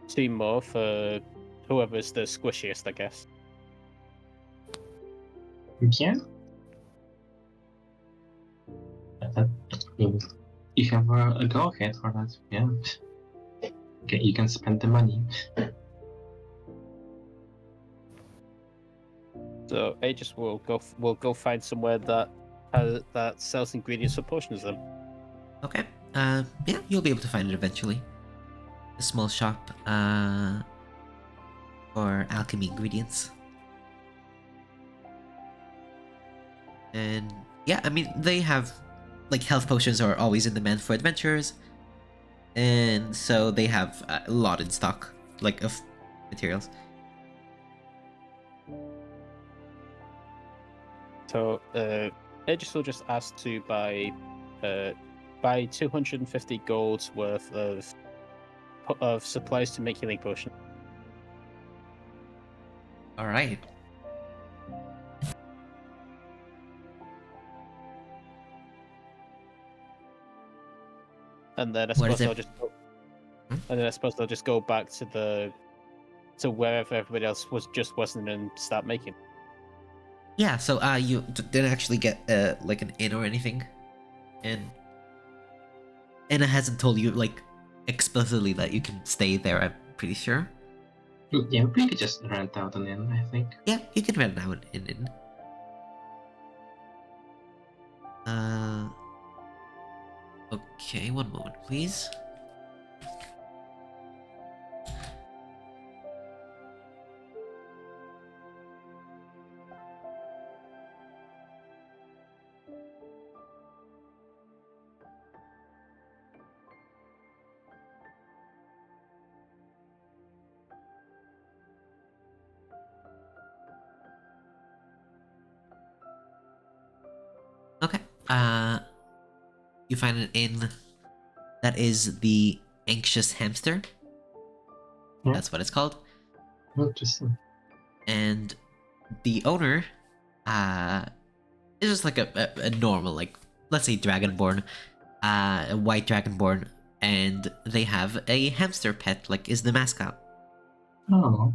Speaker 4: 2 more for whoever's the squishiest, I guess.
Speaker 3: Yeah. I mean, you have a go ahead for that, yeah. Okay, you can spend the money.
Speaker 4: So Aegis will go find somewhere that sells ingredients for potions. Then
Speaker 1: Okay. Yeah, you'll be able to find it eventually. A small shop for alchemy ingredients. And yeah, I mean, they have like health potions are always in demand for adventurers, and so they have a lot in stock, like of materials.
Speaker 4: so Aegis will just ask to buy 250 gold worth of supplies to make healing potion.
Speaker 1: All right.
Speaker 4: And then I
Speaker 1: What is
Speaker 4: suppose
Speaker 1: it?
Speaker 4: they'll just and then I suppose they'll just go back to wherever everybody else wasn't and start making.
Speaker 1: Yeah. So you didn't actually get like an inn or anything, and Anna hasn't told you like explicitly that you can stay there. I'm pretty sure.
Speaker 3: Yeah, we could just rent out an inn, I think.
Speaker 1: Yeah, you can rent out an inn. Okay, one moment, please. you find an inn that is the Anxious Hamster.
Speaker 3: Yeah.
Speaker 1: That's what it's called.
Speaker 3: Interesting.
Speaker 1: And the owner is just like a normal, like, let's say Dragonborn, a white Dragonborn, and they have a hamster pet, like, is the mascot.
Speaker 3: Oh.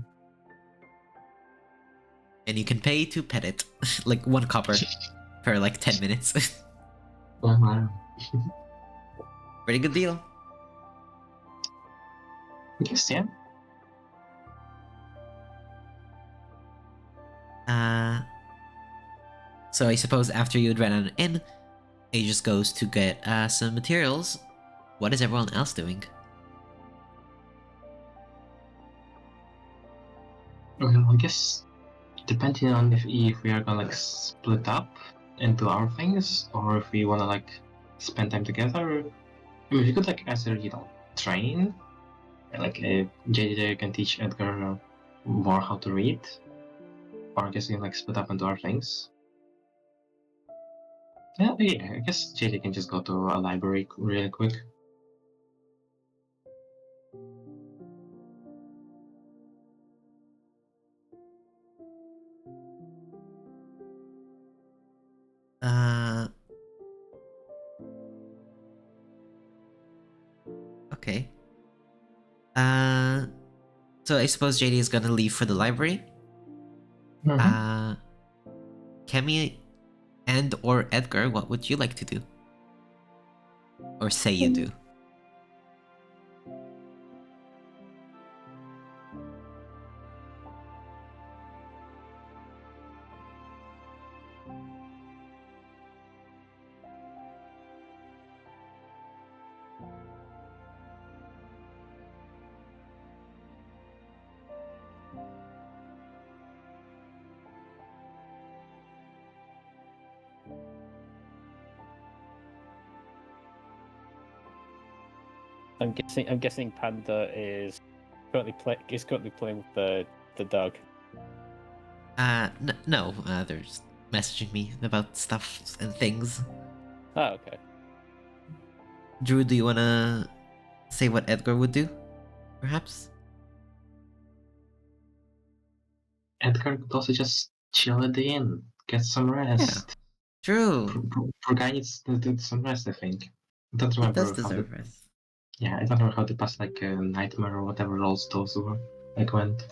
Speaker 1: And you can pay to pet it, like 1 copper per like 10 minutes.
Speaker 3: Wow.
Speaker 1: Pretty good deal.
Speaker 3: I guess, yeah.
Speaker 1: So I suppose after you'd run an inn, Aegis goes to get some materials. What is everyone else doing?
Speaker 3: Well, I guess depending on if we are gonna like split up into our things or if we wanna like spend time together. I mean, we could like either train, like JJ can teach Edgar more how to read, or I guess we can like split up into our things. Yeah, I guess JJ can just go to a library really quick.
Speaker 1: Okay. So I suppose JD is gonna leave for the library. Kemi and or Edgar, what would you like to do? Or say you do?
Speaker 4: I'm guessing Panda is currently playing with the dog.
Speaker 1: No, they're just messaging me about stuff and things.
Speaker 4: Oh, okay.
Speaker 1: Drew, do you wanna say what Edgar would do? Perhaps?
Speaker 3: Edgar could also just chill at the inn, get some rest.
Speaker 1: True.
Speaker 3: Poor guy needs to do some rest, I think. I don't
Speaker 1: He
Speaker 3: remember
Speaker 1: does
Speaker 3: how
Speaker 1: deserve rest.
Speaker 3: Yeah, I don't remember how to pass like a nightmare or whatever rolls those were. Like went.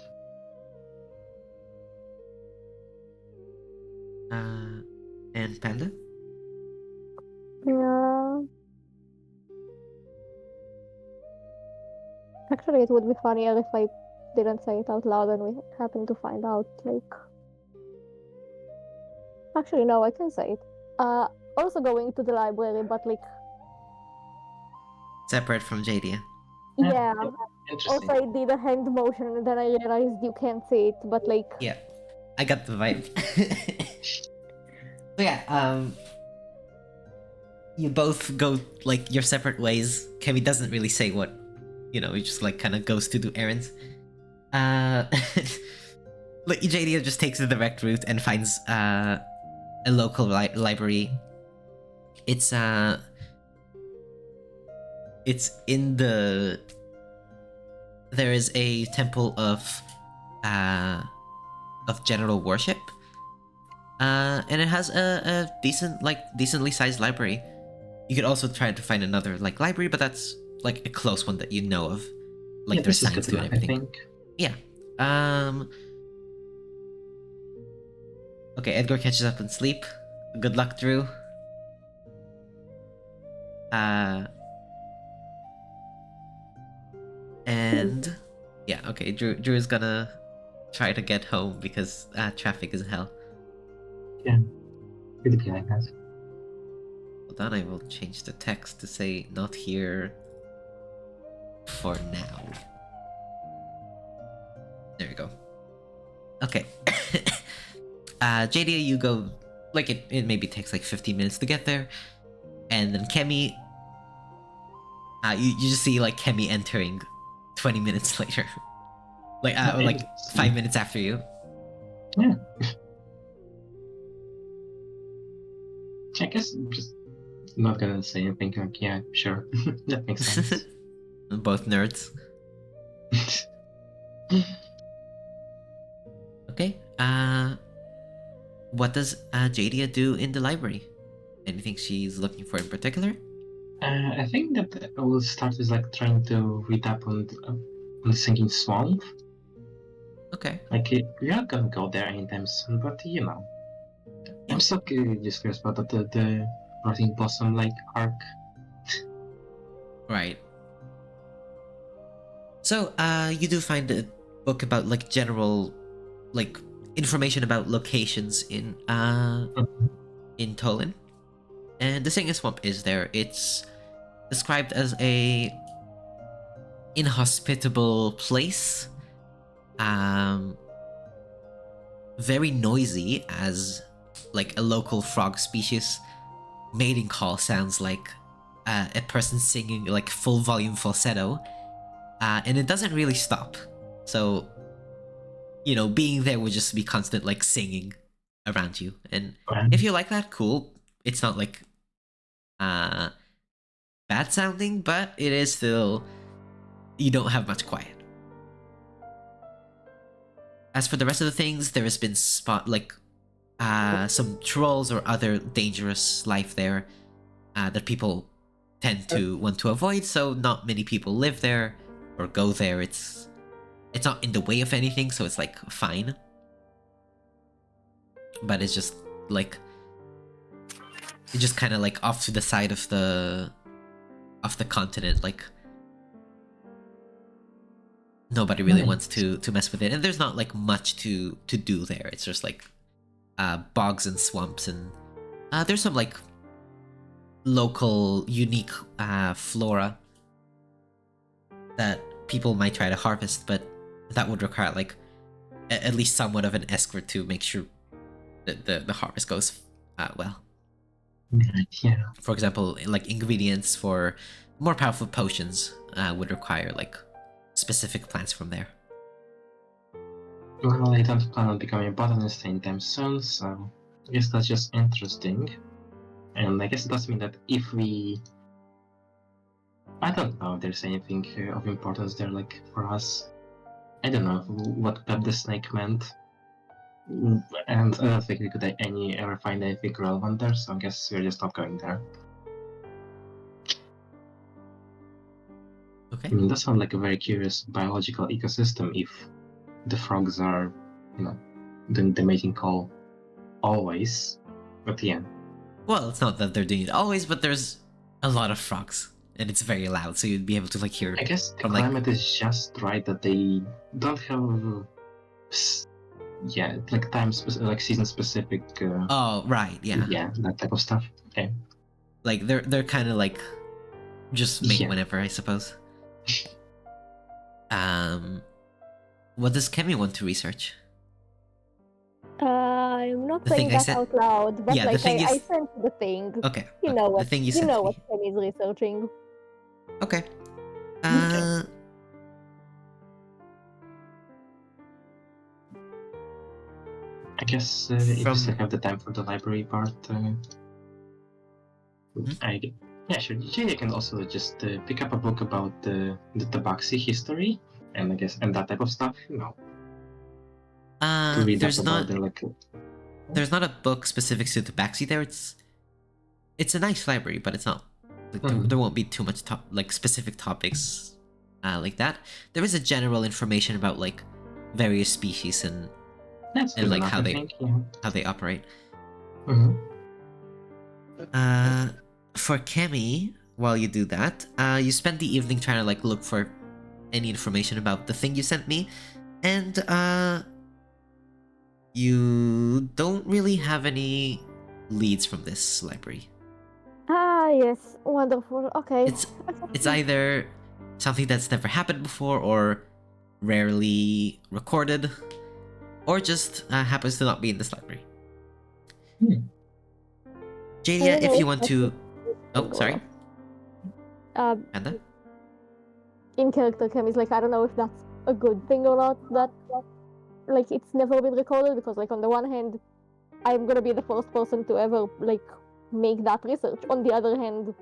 Speaker 1: And Panda?
Speaker 2: Yeah. Actually, it would be funnier if I didn't say it out loud and we happen to find out, like... Actually, no, I can say it. Also going to the library, but like...
Speaker 1: Separate from Jadia.
Speaker 2: Yeah.
Speaker 3: Interesting.
Speaker 2: Also, I did a hand motion and then I realized you can't see it, but like...
Speaker 1: Yeah, I got the vibe. So yeah, you both go like your separate ways. Kemi doesn't really say what, he just like kind of goes to do errands. Like Jadia just takes the direct route and finds a local library. It's in the. There is a temple of general worship. And it has a decently sized library. You could also try to find another like library, but that's like a close one that you know of. Like there's
Speaker 3: this is
Speaker 1: signs
Speaker 3: good
Speaker 1: to it and
Speaker 3: enough, I
Speaker 1: everything.
Speaker 3: think.
Speaker 1: Yeah. Okay, Edgar catches up on sleep. Good luck, Drew. And yeah, okay, Drew is gonna try to get home because traffic is hell.
Speaker 3: Yeah. Could be like that.
Speaker 1: Hold on, I will change the text to say not here for now. There we go. Okay. JD, you go, like it maybe takes like 15 minutes to get there. And then Kemi, you just see like Kemi entering 20 minutes later. Like 5 minutes after you.
Speaker 3: Yeah. I guess I'm just not gonna say anything. Like, yeah, sure, that makes sense.
Speaker 1: Both nerds. Okay. What does Jadia do in the library? Anything she's looking for in particular?
Speaker 3: I think that I will start with like trying to read up on the Sinking Swamp.
Speaker 1: Okay.
Speaker 3: Like, we're not gonna go there anytime soon, but you know, I'm so just curious about the Rotting Blossom Lake arc.
Speaker 1: Right. So, you do find a book about like general, like information about locations in Tolin, and the Singing Swamp is there. It's described as a inhospitable place, very noisy, as like a local frog species mating call sounds like a person singing like full volume falsetto, and it doesn't really stop. So, you know, being there would just be constant like singing around you, and if you like that, cool. It's not like bad sounding, but it is still, you don't have much quiet. As for the rest of the things, there has been some trolls or other dangerous life there that people tend to want to avoid, so not many people live there or go there. It's not in the way of anything, so it's like fine. But it's just like, it's just kind of like off to the side of the continent, like nobody really wants to mess with it, and there's not like much to do there. It's just like bogs and swamps, and there's some like local unique flora that people might try to harvest, but that would require like at least somewhat of an escort to make sure that the harvest goes well.
Speaker 3: Yeah.
Speaker 1: For example, like ingredients for more powerful potions would require like specific plants from there.
Speaker 3: Well, I don't plan on becoming a botanist anytime soon, so I guess that's just interesting. And I guess it does mean that if we... I don't know if there's anything of importance there, like, for us. I don't know what Pep the Snake meant. And I don't think we could ever find anything relevant there, so I guess we're just not going there.
Speaker 1: Okay.
Speaker 3: I mean, that sounds like a very curious biological ecosystem if the frogs are, you know, doing the mating call always. But yeah.
Speaker 1: Well, it's not that they're doing it always, but there's a lot of frogs, and it's very loud, so you'd be able to like hear.
Speaker 3: I guess the
Speaker 1: from, like,
Speaker 3: climate is just right that they don't have, like like season specific.
Speaker 1: Oh, right, yeah.
Speaker 3: Yeah, that type of stuff. Okay.
Speaker 1: Like they're kind of like just mate
Speaker 3: Yeah.
Speaker 1: whenever, I suppose. What does Kemi want to research?
Speaker 2: I'm not
Speaker 1: The
Speaker 2: saying
Speaker 1: thing I
Speaker 2: that
Speaker 1: said-
Speaker 2: out loud, but
Speaker 1: Yeah, the
Speaker 2: like
Speaker 1: thing
Speaker 2: I
Speaker 1: is-
Speaker 2: sent the thing.
Speaker 1: Okay.
Speaker 2: You
Speaker 1: okay,
Speaker 2: know
Speaker 1: the
Speaker 2: what?
Speaker 1: thing you
Speaker 2: You
Speaker 1: sent
Speaker 2: know
Speaker 1: me.
Speaker 2: what Ken is researching.
Speaker 1: Okay.
Speaker 3: I guess if you
Speaker 1: From-
Speaker 3: still have the time for the library part, yeah, sure. You can also just pick up a book about the Tabaxi history, and I guess and that type of stuff. You know, to read
Speaker 1: there's
Speaker 3: up
Speaker 1: not
Speaker 3: about their like.
Speaker 1: there's not a book specific to the backseat there. It's a nice library, but it's not like there won't be too much specific topics like that. There is a general information about like various species and
Speaker 3: That's good
Speaker 1: like
Speaker 3: enough,
Speaker 1: how
Speaker 3: I
Speaker 1: they
Speaker 3: think, yeah.
Speaker 1: how they operate.
Speaker 3: Mhm.
Speaker 1: For Kemi, while you do that, you spend the evening trying to like look for any information about the thing you sent me, and you don't really have any leads from this library.
Speaker 2: Ah, yes, wonderful. Okay.
Speaker 1: It's either something that's never happened before, or rarely recorded, or just happens to not be in this library. Jadia, if you want to... Oh, sorry. Panda?
Speaker 2: In character chem is like, I don't know if that's a good thing or not, that like it's never been recorded, because like on the one hand I'm gonna be the first person to ever like make that research. On the other hand,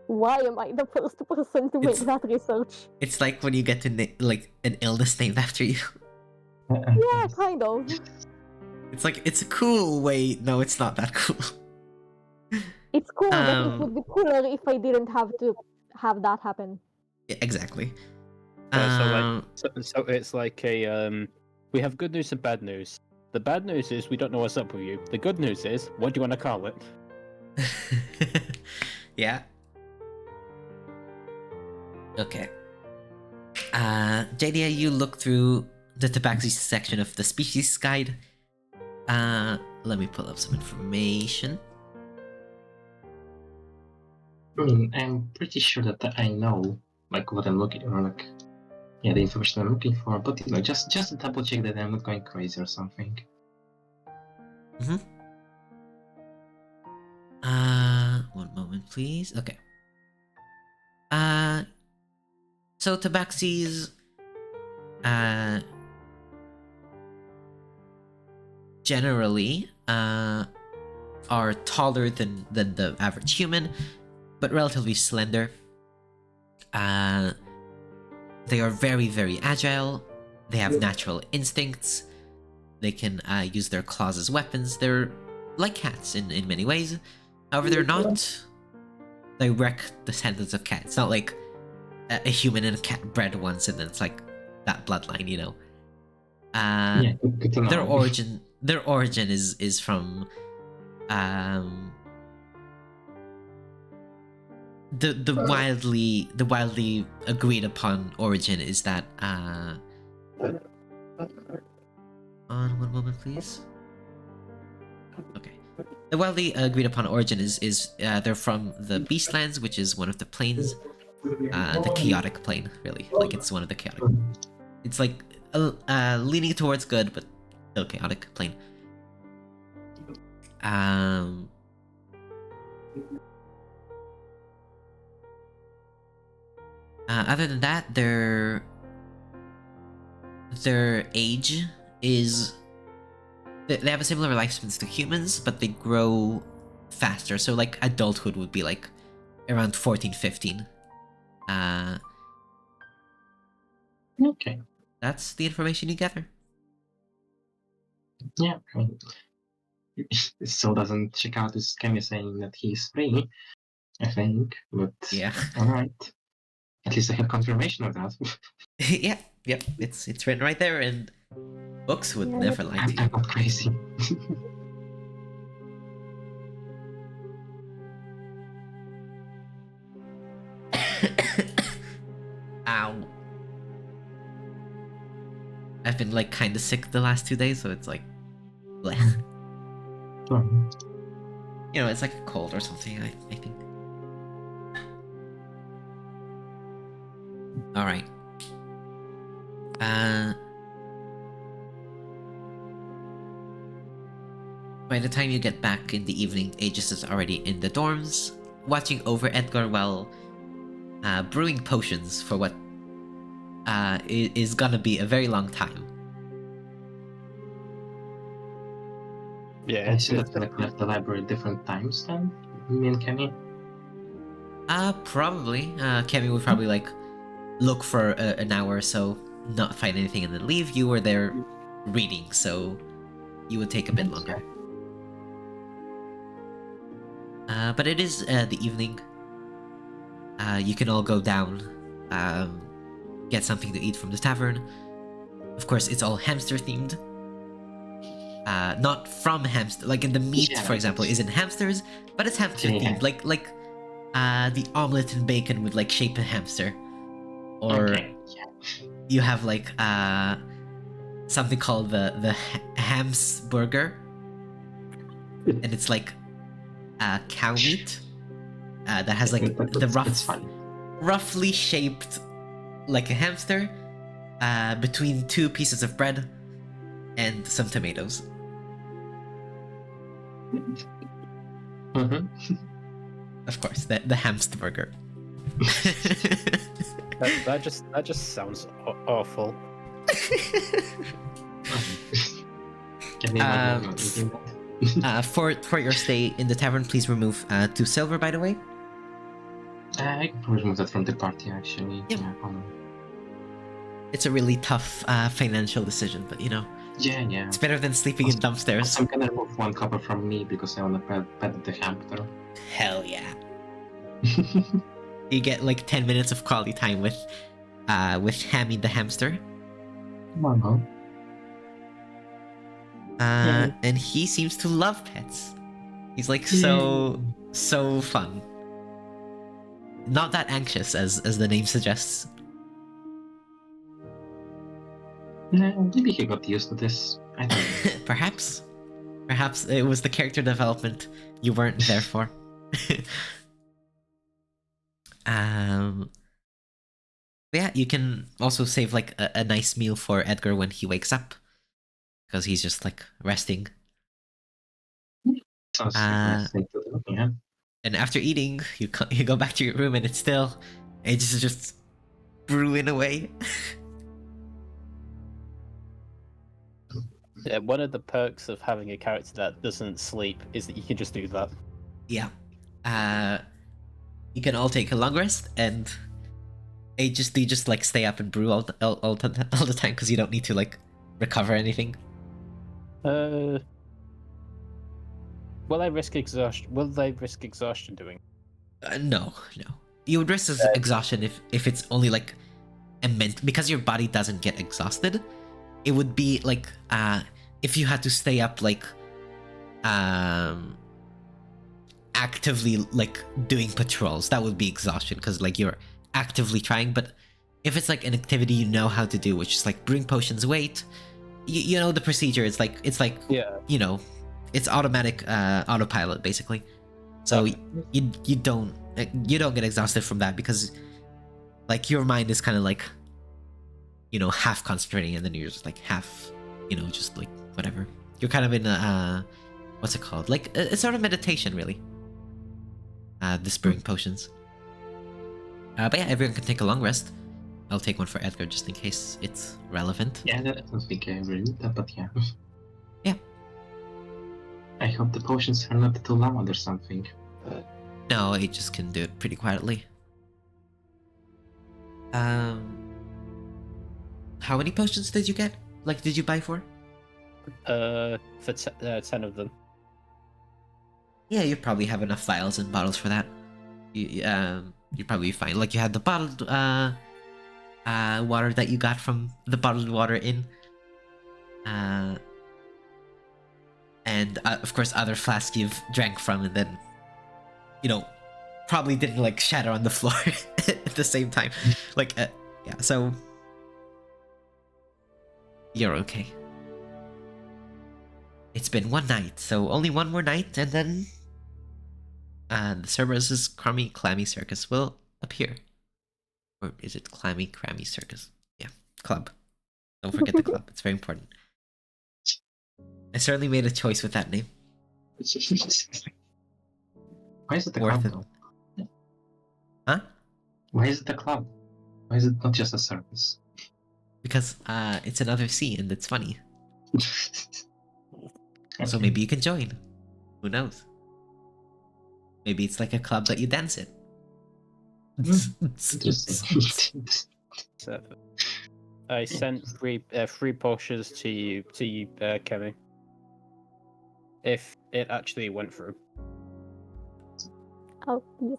Speaker 2: why am I the first person to make that research?
Speaker 1: It's like when you get to like an illness named after you.
Speaker 2: Yeah, kind of.
Speaker 1: It's like, it's a cool way. No, it's not that cool.
Speaker 2: It's cool, but it would be cooler if I didn't have to have that happen.
Speaker 1: Yeah, exactly.
Speaker 4: So it's like a we have good news and bad news. The bad news is we don't know what's up with you. The good news is, what do you want to call it?
Speaker 1: Yeah. Okay. JDA, you look through the tabaxi section of the species guide. Let me pull up some information.
Speaker 3: I mean, I'm pretty sure that I know, like, what I'm looking, or like, yeah, the information I'm looking for. But you know, just to double check that I'm not going crazy or something.
Speaker 1: One moment, please. Okay. So tabaxis, generally, are taller than the average human, but relatively slender. They are very, very agile. They have natural instincts. They can use their claws as weapons. They're like cats in many ways. However, they're not direct descendants of cats. It's not like a human and a cat bred once and then it's like that bloodline, you know.
Speaker 3: Yeah, good to know.
Speaker 1: Their origin is from the wildly agreed upon origin is that on one moment, please. Okay. The wildly agreed upon origin is they're from the Beastlands, which is one of the planes, the chaotic plane, really. Like, it's one of the chaotic. It's like leaning towards good, but still chaotic plane. Other than that, their age is they have a similar lifespans to humans, but they grow faster. So like adulthood would be like around 14, 15.
Speaker 3: Okay.
Speaker 1: That's the information you gather.
Speaker 3: Yeah. I mean, it still doesn't check out with Kemi saying that he's free, I think. But
Speaker 1: Yeah.
Speaker 3: all right. At least I have confirmation of that.
Speaker 1: Yeah, yep. It's written right there, and books would
Speaker 2: Yeah.
Speaker 1: never lie to you.
Speaker 3: I'm not crazy.
Speaker 1: Ow. I've been like kind of sick the last 2 days, so it's like, bleh. You know, it's like a cold or something, I think. Alright. By the time you get back in the evening, Aegis is already in the dorms, watching over Edgar while brewing potions for what is gonna be a very long time.
Speaker 4: Yeah,
Speaker 3: I
Speaker 4: it's
Speaker 3: see that we left the library at different times then, me and Kemi.
Speaker 1: Probably. Kemi would probably like look for an hour or so, not find anything, and then leave. You were there reading, so you would take a bit longer. But it is the evening. You can all go down, get something to eat from the tavern. Of course, it's all hamster themed. Not from hamster, like in the meat, for example, isn't hamsters, but it's hamster themed. Like the omelet and bacon would like shape a hamster, or you have like something called the hams burger, and it's like cow meat that has like the roughly shaped like a hamster between two pieces of bread and some tomatoes. Of course, the hamster burger.
Speaker 4: that just sounds awful.
Speaker 1: For your stay in the tavern, please remove 2 silver. By the way.
Speaker 3: I can probably remove that from the party, actually.
Speaker 1: Yep.
Speaker 3: Yeah.
Speaker 1: It's a really tough financial decision, but you know,
Speaker 3: Yeah.
Speaker 1: it's better than sleeping in dumpsters.
Speaker 3: I'm gonna remove 1 copper from me because I wanna pet the hamster.
Speaker 1: Hell yeah! You get like 10 minutes of quality time with Hammy the hamster.
Speaker 3: Wow.
Speaker 1: And he seems to love pets. He's like so fun. Not that anxious as the name suggests.
Speaker 3: Maybe he got used to this. I don't know.
Speaker 1: Perhaps it was the character development you weren't there for. Yeah, you can also save like a nice meal for Edgar when he wakes up, because he's just like resting.
Speaker 3: Sounds like a nice thing to do, yeah.
Speaker 1: And after eating, you go back to your room, and it's just brewing away.
Speaker 4: Yeah, one of the perks of having a character that doesn't sleep is that you can just do that.
Speaker 1: Yeah. You can all take a long rest, and they just like stay up and brew all the time because you don't need to like recover anything.
Speaker 4: Will they risk exhaustion? Will they risk exhaustion doing?
Speaker 1: No. You would risk exhaustion if it's only like immense, because your body doesn't get exhausted. It would be like if you had to stay up like actively like doing patrols, that would be exhaustion because like you're actively trying. But if it's like an activity you know how to do, which is like brewing potions, wait, you know the procedure. It's like
Speaker 4: Yeah.
Speaker 1: you know, it's automatic autopilot basically. So you don't get exhausted from that because like your mind is kind of like, you know, half concentrating, and then you're just like half, you know, just like whatever. You're kind of in a what's it called? Like a sort of meditation, really. This brewing potions. But yeah, everyone can take a long rest. I'll take one for Edgar just in case it's relevant.
Speaker 3: Yeah, I don't think I really need that, but yeah.
Speaker 1: Yeah.
Speaker 3: I hope the potions are not too loud or something.
Speaker 1: No, it just can do it pretty quietly. How many potions did you get? Like, did you buy for?
Speaker 4: For 10 of them.
Speaker 1: Yeah, you probably have enough vials and bottles for that. You're probably fine. Like, you had the bottled water that you got from the bottled water inn. And of course other flasks you've drank from, and then, you know, probably didn't like shatter on the floor at the same time. Like, yeah, so you're okay. It's been one night, so only one more night, and then the Cerberus's clammy circus will appear. Or is it clammy circus? Yeah, club. Don't forget the club. It's very important. I certainly made a choice with that name.
Speaker 3: Why is it a
Speaker 1: Worth
Speaker 3: club,
Speaker 1: it.
Speaker 3: though?
Speaker 1: Huh?
Speaker 3: Why is it a club? Why is it not just a circus?
Speaker 1: Because it's another C and it's funny. So
Speaker 3: Okay.
Speaker 1: maybe you can join. Who knows? Maybe it's like a club that you dance in.
Speaker 3: Interesting.
Speaker 4: So, I sent three potions to you, Kemi. If it actually went through.
Speaker 2: Oh, yes.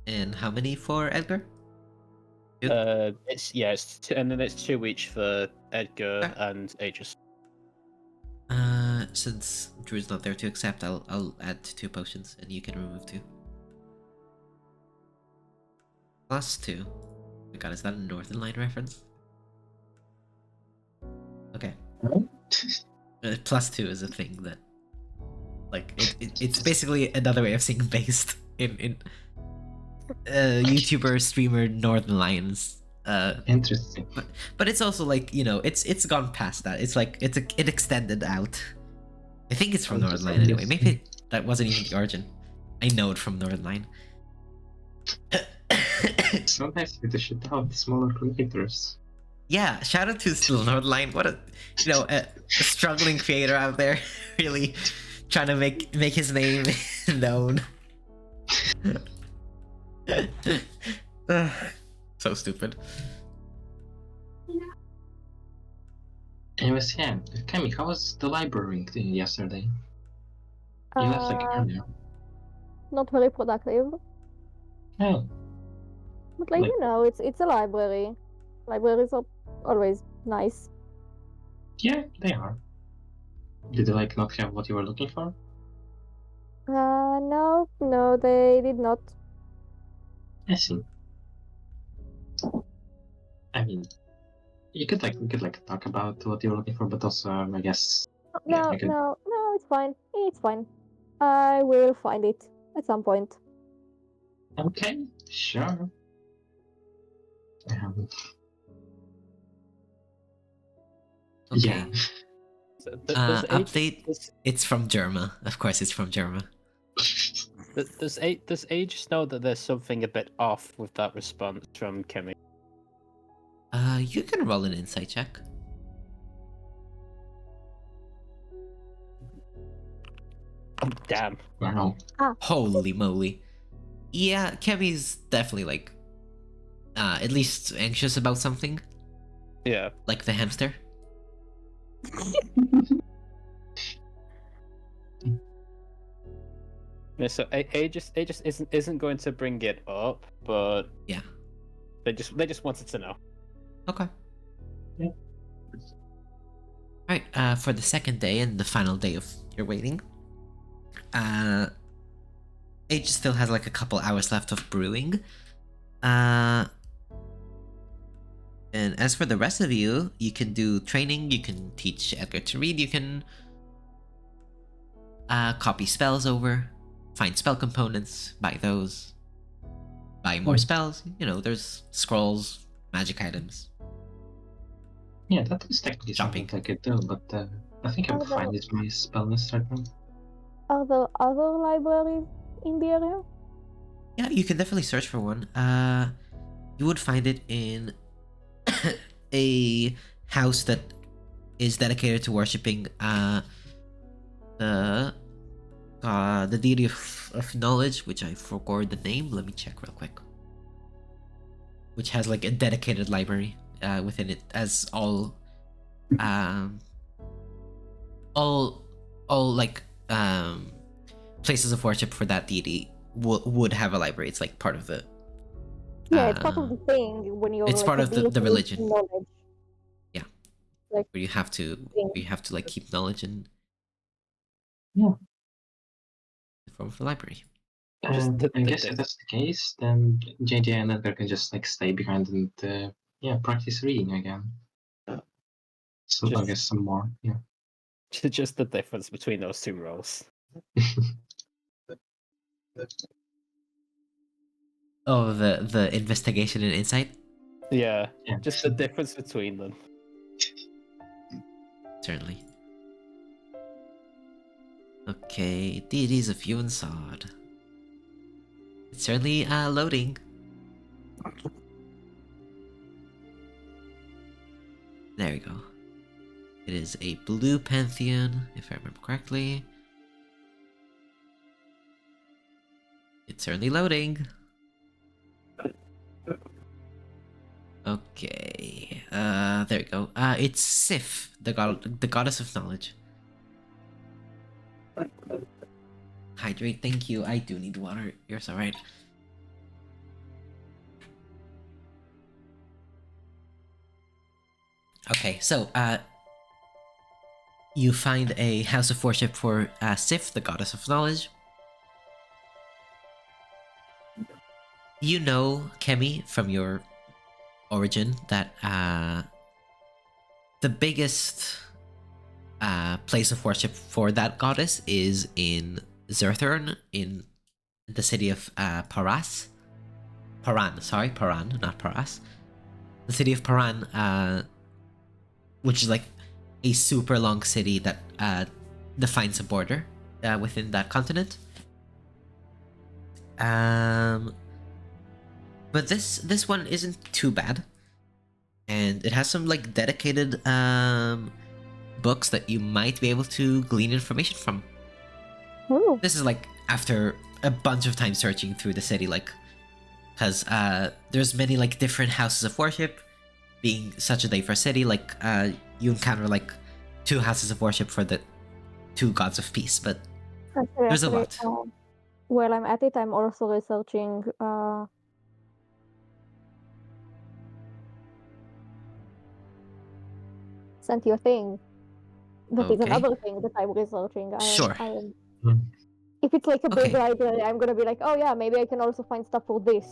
Speaker 1: And how many for Edgar? Two?
Speaker 4: It's two, and then it's 2 each for Edgar
Speaker 1: Okay.
Speaker 4: and Aegis.
Speaker 1: Since Drew's not there to accept, I'll add 2 potions and you can remove 2. Plus 2. Oh my god, is that a Northern Line reference? Okay. Plus 2 is a thing that, like, it's basically another way of saying based in YouTuber streamer Northern Lions.
Speaker 3: Interesting.
Speaker 1: But it's also like, you know, it's gone past that. It's like it extended out. I think it's from Northern Line anyway. Maybe that wasn't even the origin. I know it from Northern Line.
Speaker 3: Sometimes you should have smaller creators.
Speaker 1: Yeah, shout out to Still Nordline. What a a struggling creator out there, really trying to make his name known. Ugh, so stupid.
Speaker 3: Anyways, yeah, Kemi, how was the library yesterday? You left like earlier.
Speaker 2: Not very productive,
Speaker 3: Oh,
Speaker 2: but like
Speaker 3: Like-
Speaker 2: you know, it's a library. Libraries are always nice.
Speaker 3: yeah, they are. Did they like not have what you were looking for?
Speaker 2: No, they did not.
Speaker 3: I see. I mean, you could talk about what you were looking for, but also I guess Yeah,
Speaker 2: No,
Speaker 3: I could-
Speaker 2: no, no, it's fine. It's fine. I will find it at some point.
Speaker 3: okay, sure.
Speaker 1: Okay.
Speaker 3: Yeah.
Speaker 4: So does Age,
Speaker 1: Update. It's from Germa. Of course, it's from Germa.
Speaker 4: does Age know that there's something a bit off with that response from Kemi?
Speaker 1: You can roll an insight check.
Speaker 4: Damn.
Speaker 3: Wow.
Speaker 1: Holy moly. Yeah, Kemi's definitely like at least anxious about something.
Speaker 4: Yeah.
Speaker 1: Like the hamster.
Speaker 4: Yeah, so Aegis isn't going to bring it up, but
Speaker 1: Yeah.
Speaker 4: they just wanted to know.
Speaker 1: Okay.
Speaker 3: Yeah.
Speaker 1: Alright, for the second day and the final day of your waiting, Age still has like a couple hours left of brewing. And as for the rest of you, you can do training, you can teach Edgar to read, you can copy spells over, find spell components, buy those, buy more spells. There's scrolls, magic items.
Speaker 3: Yeah, that is technically
Speaker 1: Shopping.
Speaker 3: something I could do, but I think I'm
Speaker 2: Oh,
Speaker 3: fine
Speaker 2: no.
Speaker 3: with my spell list right now.
Speaker 2: Are there other libraries in the area?
Speaker 1: Yeah, you can definitely search for one. You would find it in a house that is dedicated to worshipping the deity of knowledge, which I forgot the name. Let me check real quick. Which has like a dedicated library within it, as all like places of worship for that deity would have a library. It's like part of the
Speaker 2: Yeah, it's part of the thing when you're
Speaker 1: it's
Speaker 2: like
Speaker 1: part
Speaker 2: a
Speaker 1: of the
Speaker 2: deity with
Speaker 1: religion.
Speaker 2: knowledge.
Speaker 1: Yeah.
Speaker 2: Like
Speaker 1: where you have to like keep knowledge and
Speaker 3: Yeah.
Speaker 1: from the library.
Speaker 4: Just the-
Speaker 3: I
Speaker 4: the
Speaker 3: guess
Speaker 4: diff-
Speaker 3: if that's the case, then JJ and Edgar can just like stay behind and practice reading again. So I
Speaker 4: Just-
Speaker 3: guess some more. Yeah.
Speaker 4: just the difference between those two roles.
Speaker 1: Oh, the investigation and insight.
Speaker 4: Yeah,
Speaker 3: Yeah.
Speaker 4: just the difference between them.
Speaker 1: Certainly. Okay, deities of Few and Sod. It's certainly loading. There we go. It is a blue pantheon, if I remember correctly. It's certainly loading. Okay, there we go. It's Sif, the goddess of knowledge. Hydrate, thank you. I do need water. You're so right. Okay, so you find a house of worship for Sif, the goddess of knowledge. You know, Kemi, from your origin, that the biggest place of worship for that goddess is in Zerthern, in the city of Paran, not Paras. The city of Paran, which is like a super long city that defines a border within that continent. But this one isn't too bad. and it has some like dedicated books that you might be able to glean information from.
Speaker 2: Ooh.
Speaker 1: This is like after a bunch of time searching through the city, like, because there's many like different houses of worship. Being such a diverse city, like you encounter like 2 houses of worship for the 2 gods of peace, but there's a lot.
Speaker 2: While I'm at it, I'm also researching sent you a thing. That is
Speaker 1: Okay.
Speaker 2: another thing that I'm researching.
Speaker 1: Sure.
Speaker 2: If it's like a big
Speaker 1: Okay.
Speaker 2: library, I'm gonna be like, oh yeah, maybe I can also find stuff for this.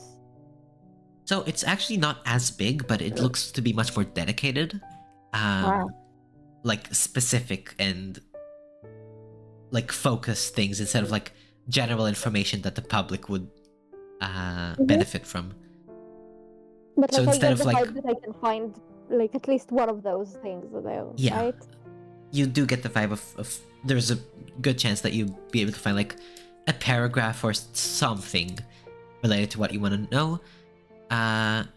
Speaker 1: So it's actually not as big, but it looks to be much more dedicated.
Speaker 2: Wow.
Speaker 1: Like specific and like focused things instead of like general information that the public would benefit from.
Speaker 2: But
Speaker 1: So
Speaker 2: like,
Speaker 1: instead
Speaker 2: I
Speaker 1: of
Speaker 2: get the
Speaker 1: like,
Speaker 2: vibe that I can find like at least one of those things there,
Speaker 1: yeah,
Speaker 2: right?
Speaker 1: you do get the vibe of there's a good chance that you'd be able to find like a paragraph or something related to what you want to know.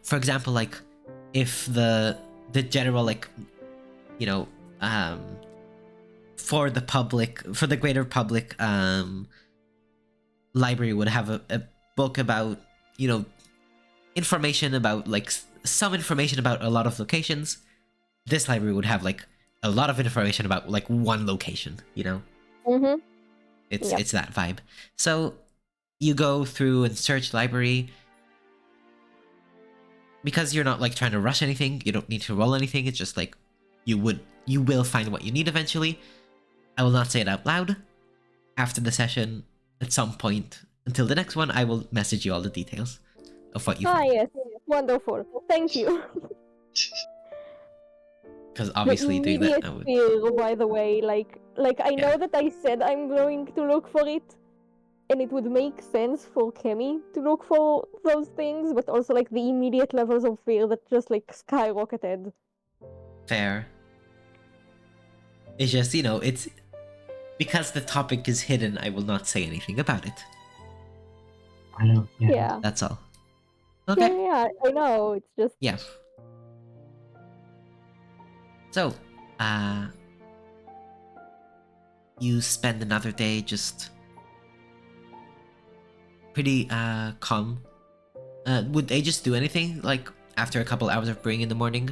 Speaker 1: For example, like if the general like, you know, for the public, for the greater public, library would have a book about, you know, information about like some information about a lot of locations. This library would have like a lot of information about like one location, you know.
Speaker 2: Mm-hmm.
Speaker 1: It's that vibe. So you go through and search library. Because you're not like trying to rush anything, you don't need to roll anything. It's just like you will find what you need eventually. I will not say it out loud. After the session, at some point until the next one, I will message you all the details of what you find.
Speaker 2: Yes, wonderful. Thank you.
Speaker 1: Because
Speaker 2: The
Speaker 1: obviously doing that,
Speaker 2: immediate
Speaker 1: I would.
Speaker 2: fear, by the way, like I know
Speaker 1: Yeah.
Speaker 2: that I said I'm going to look for it, and it would make sense for Kemi to look for those things, but also like the immediate levels of fear that just like skyrocketed.
Speaker 1: Fair. It's just, you know, it's because the topic is hidden, I will not say anything about it.
Speaker 3: I know. Yeah.
Speaker 2: Yeah.
Speaker 1: That's all. Okay.
Speaker 2: Yeah, I know. It's just
Speaker 1: Yeah. So, you spend another day just pretty calm. Would they just do anything like after a couple hours of brewing in the morning?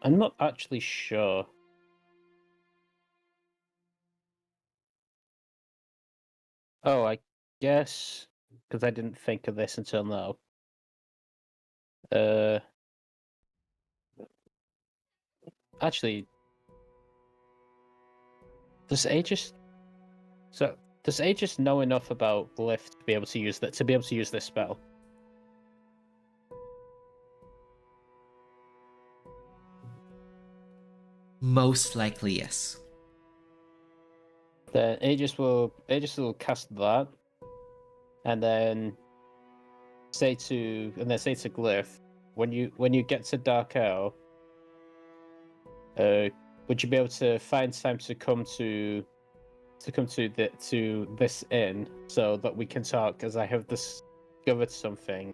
Speaker 4: I'm not actually sure. Oh, I guess because I didn't think of this until now. Actually, does Aegis know enough about Glyph to be able to use this spell?
Speaker 1: Most likely, yes.
Speaker 4: Then Aegis will cast that, and then say to Glyph, when you get to Dark Owl, would you be able to find time to come to this inn so that we can talk? As I have discovered something.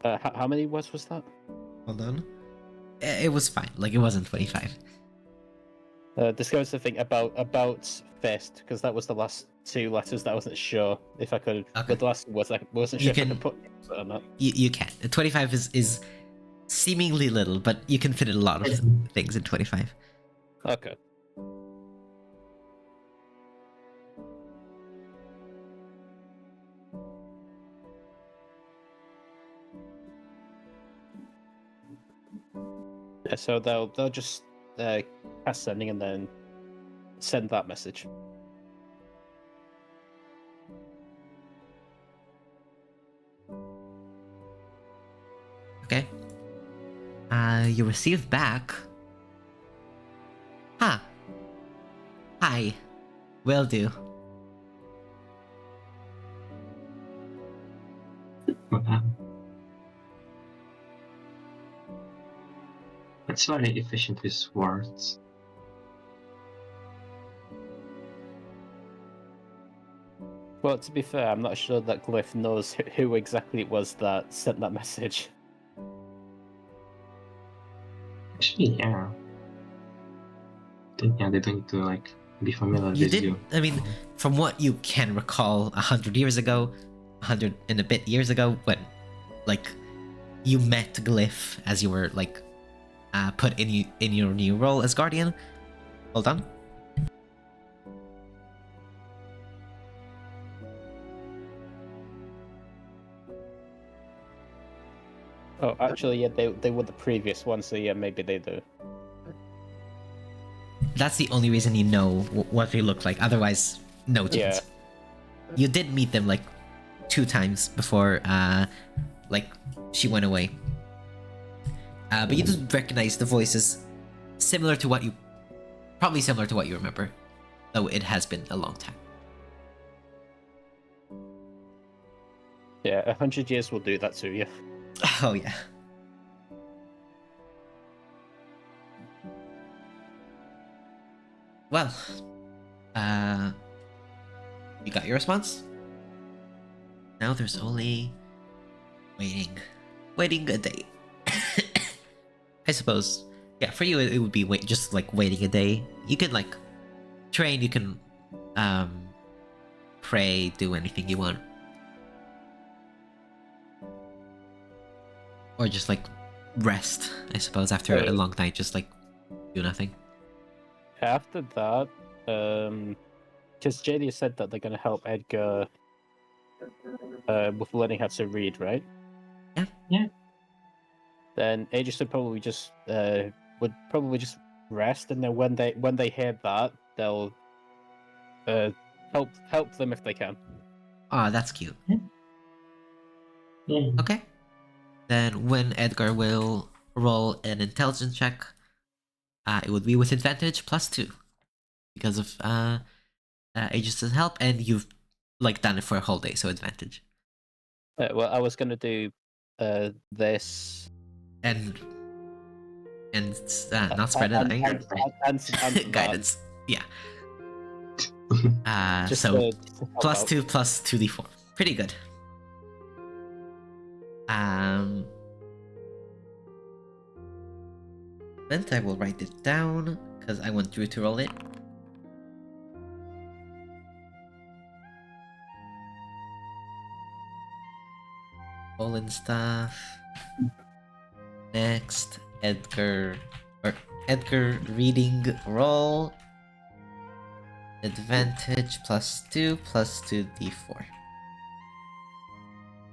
Speaker 4: How many words was that?
Speaker 1: Hold on. It was fine. Like, it wasn't 25.
Speaker 4: Discovered something about fist, because that was the last 2 letters that I wasn't sure if I could.
Speaker 1: Okay.
Speaker 4: But the last was I wasn't
Speaker 1: You
Speaker 4: sure if I
Speaker 1: can-
Speaker 4: could put it or not.
Speaker 1: You can. 25 is seemingly little, but you can fit a lot of things in 25.
Speaker 4: Okay. Yeah, so they'll just cast sending and then send that message.
Speaker 1: Okay. You receive back. Huh. Hi. Will do.
Speaker 3: It's very efficient with words.
Speaker 4: Well, to be fair, I'm not sure that Glyph knows who exactly it was that sent that message.
Speaker 3: Actually, yeah. Yeah, they don't need to like be familiar
Speaker 1: You
Speaker 3: with
Speaker 1: did.
Speaker 3: you.
Speaker 1: I mean, from what you can recall, 100 years ago, 100 and a bit years ago, when like you met Glyph as you were like put in your new role as Guardian. Hold on.
Speaker 4: Oh, actually, yeah, they were the previous one, so yeah, maybe they do.
Speaker 1: That's the only reason you know what they look like. Otherwise, no chance.
Speaker 4: Yeah.
Speaker 1: You did meet them like 2 times before, like she went away. But you do recognize the voices, probably similar to what you remember, though it has been a long time.
Speaker 4: Yeah, 100 years will do that to you.
Speaker 1: Oh yeah. Well, you got your response? Now there's only waiting a day. I suppose. Yeah, for you it would be just like waiting a day. You can like train, you can pray, do anything you want. Or just like rest, I suppose, after a long night, just like do nothing.
Speaker 4: After that, because JD said that they're going to help Edgar with learning how to read, right?
Speaker 3: Yeah.
Speaker 4: Then Aegis would probably just rest, and then when they hear that, they'll help them if they can.
Speaker 1: Ah, that's cute.
Speaker 3: Yeah.
Speaker 1: Okay. Then when Edgar will roll an intelligence check, it would be with advantage +2 because of Aegis' help, and you've like done it for a whole day, so advantage.
Speaker 4: Well, I was gonna do this
Speaker 1: And not spread of anger.
Speaker 4: and
Speaker 1: Guidance. Yeah.
Speaker 4: Just
Speaker 1: So
Speaker 4: to help out.
Speaker 1: +2 plus 2d4. Pretty good. Then I will write it down because I want Drew to roll it. Tolin stuff. Next, Edgar reading roll. Advantage +2 plus 2d4.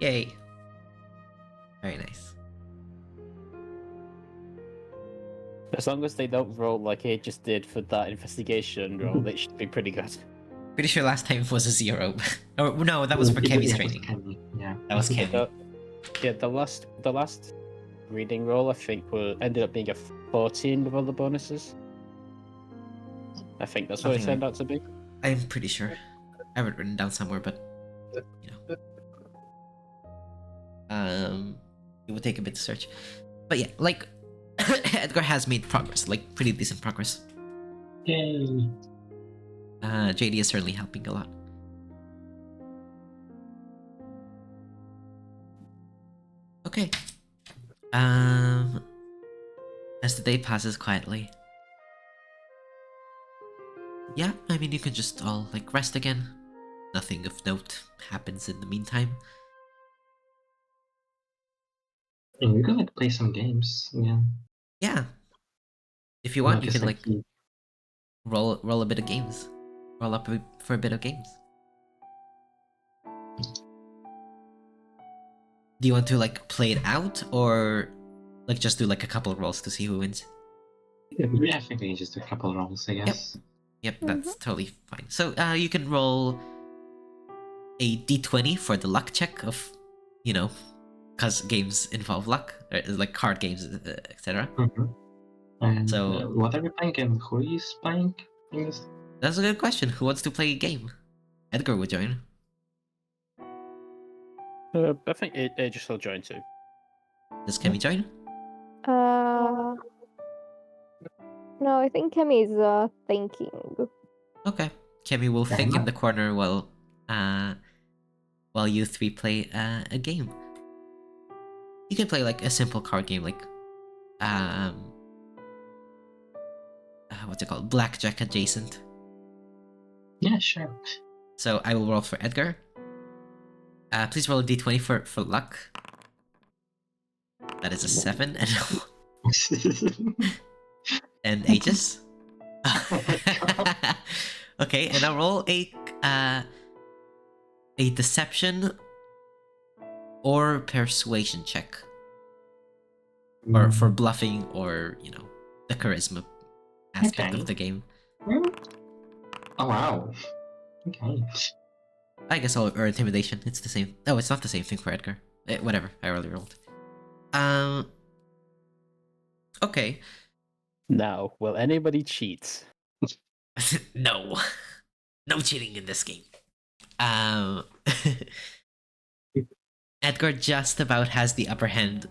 Speaker 1: Yay. Very nice.
Speaker 4: As long as they don't roll like Aegis did for that investigation roll, they should be pretty good.
Speaker 1: Pretty sure last time it was a 0. Or no, that was for Kemi's training.
Speaker 3: Yeah.
Speaker 1: That was Kemi.
Speaker 4: The last reading roll I think ended up being a 14 with all the bonuses. I think that's what it turned out to be.
Speaker 1: I'm pretty sure. I have it written down somewhere, but you know. It would take a bit to search. But yeah, like Edgar has made progress, like pretty decent progress.
Speaker 3: Yay.
Speaker 1: JD is certainly helping a lot. Okay. As the day passes quietly. Yeah, I mean you can just all like rest again. Nothing of note happens in the meantime.
Speaker 3: And we could like play some games. Yeah.
Speaker 1: Yeah. If you want, you can like
Speaker 3: you-
Speaker 1: roll a bit of games. Roll up for a bit of games. Do you want to like play it out or like just do like a couple of rolls to see who wins?
Speaker 3: Yeah, I think we can just do a couple of rolls, I guess.
Speaker 1: Yep, that's totally fine. So you can roll a d20 for the luck check of, you know, because games involve luck, or, like card games, etc.
Speaker 3: Mm-hmm. And
Speaker 1: So
Speaker 3: what are we playing and who is playing?
Speaker 1: that's a good question. Who wants to play a game? Edgar would join.
Speaker 4: I think Aegis will join too.
Speaker 1: Does Kemi join?
Speaker 2: No, I think Kemi's thinking.
Speaker 1: Okay. Kemi will think in the corner while while you three play a game. You can play like a simple card game, like what's it called? Blackjack adjacent.
Speaker 3: Yeah, sure.
Speaker 1: So I will roll for Edgar. Please roll a d20 for luck. That is a 7 and Aegis. Okay, and I'll roll a deception or persuasion check, or for bluffing, or the charisma aspect
Speaker 3: Okay.
Speaker 1: of the game.
Speaker 3: Oh wow. Okay.
Speaker 1: I guess or intimidation. It's the same. Oh, it's not the same thing for Edgar. Whatever. I already rolled. Okay.
Speaker 4: Now, will anybody cheat?
Speaker 1: No. No cheating in this game. Edgar just about has the upper hand,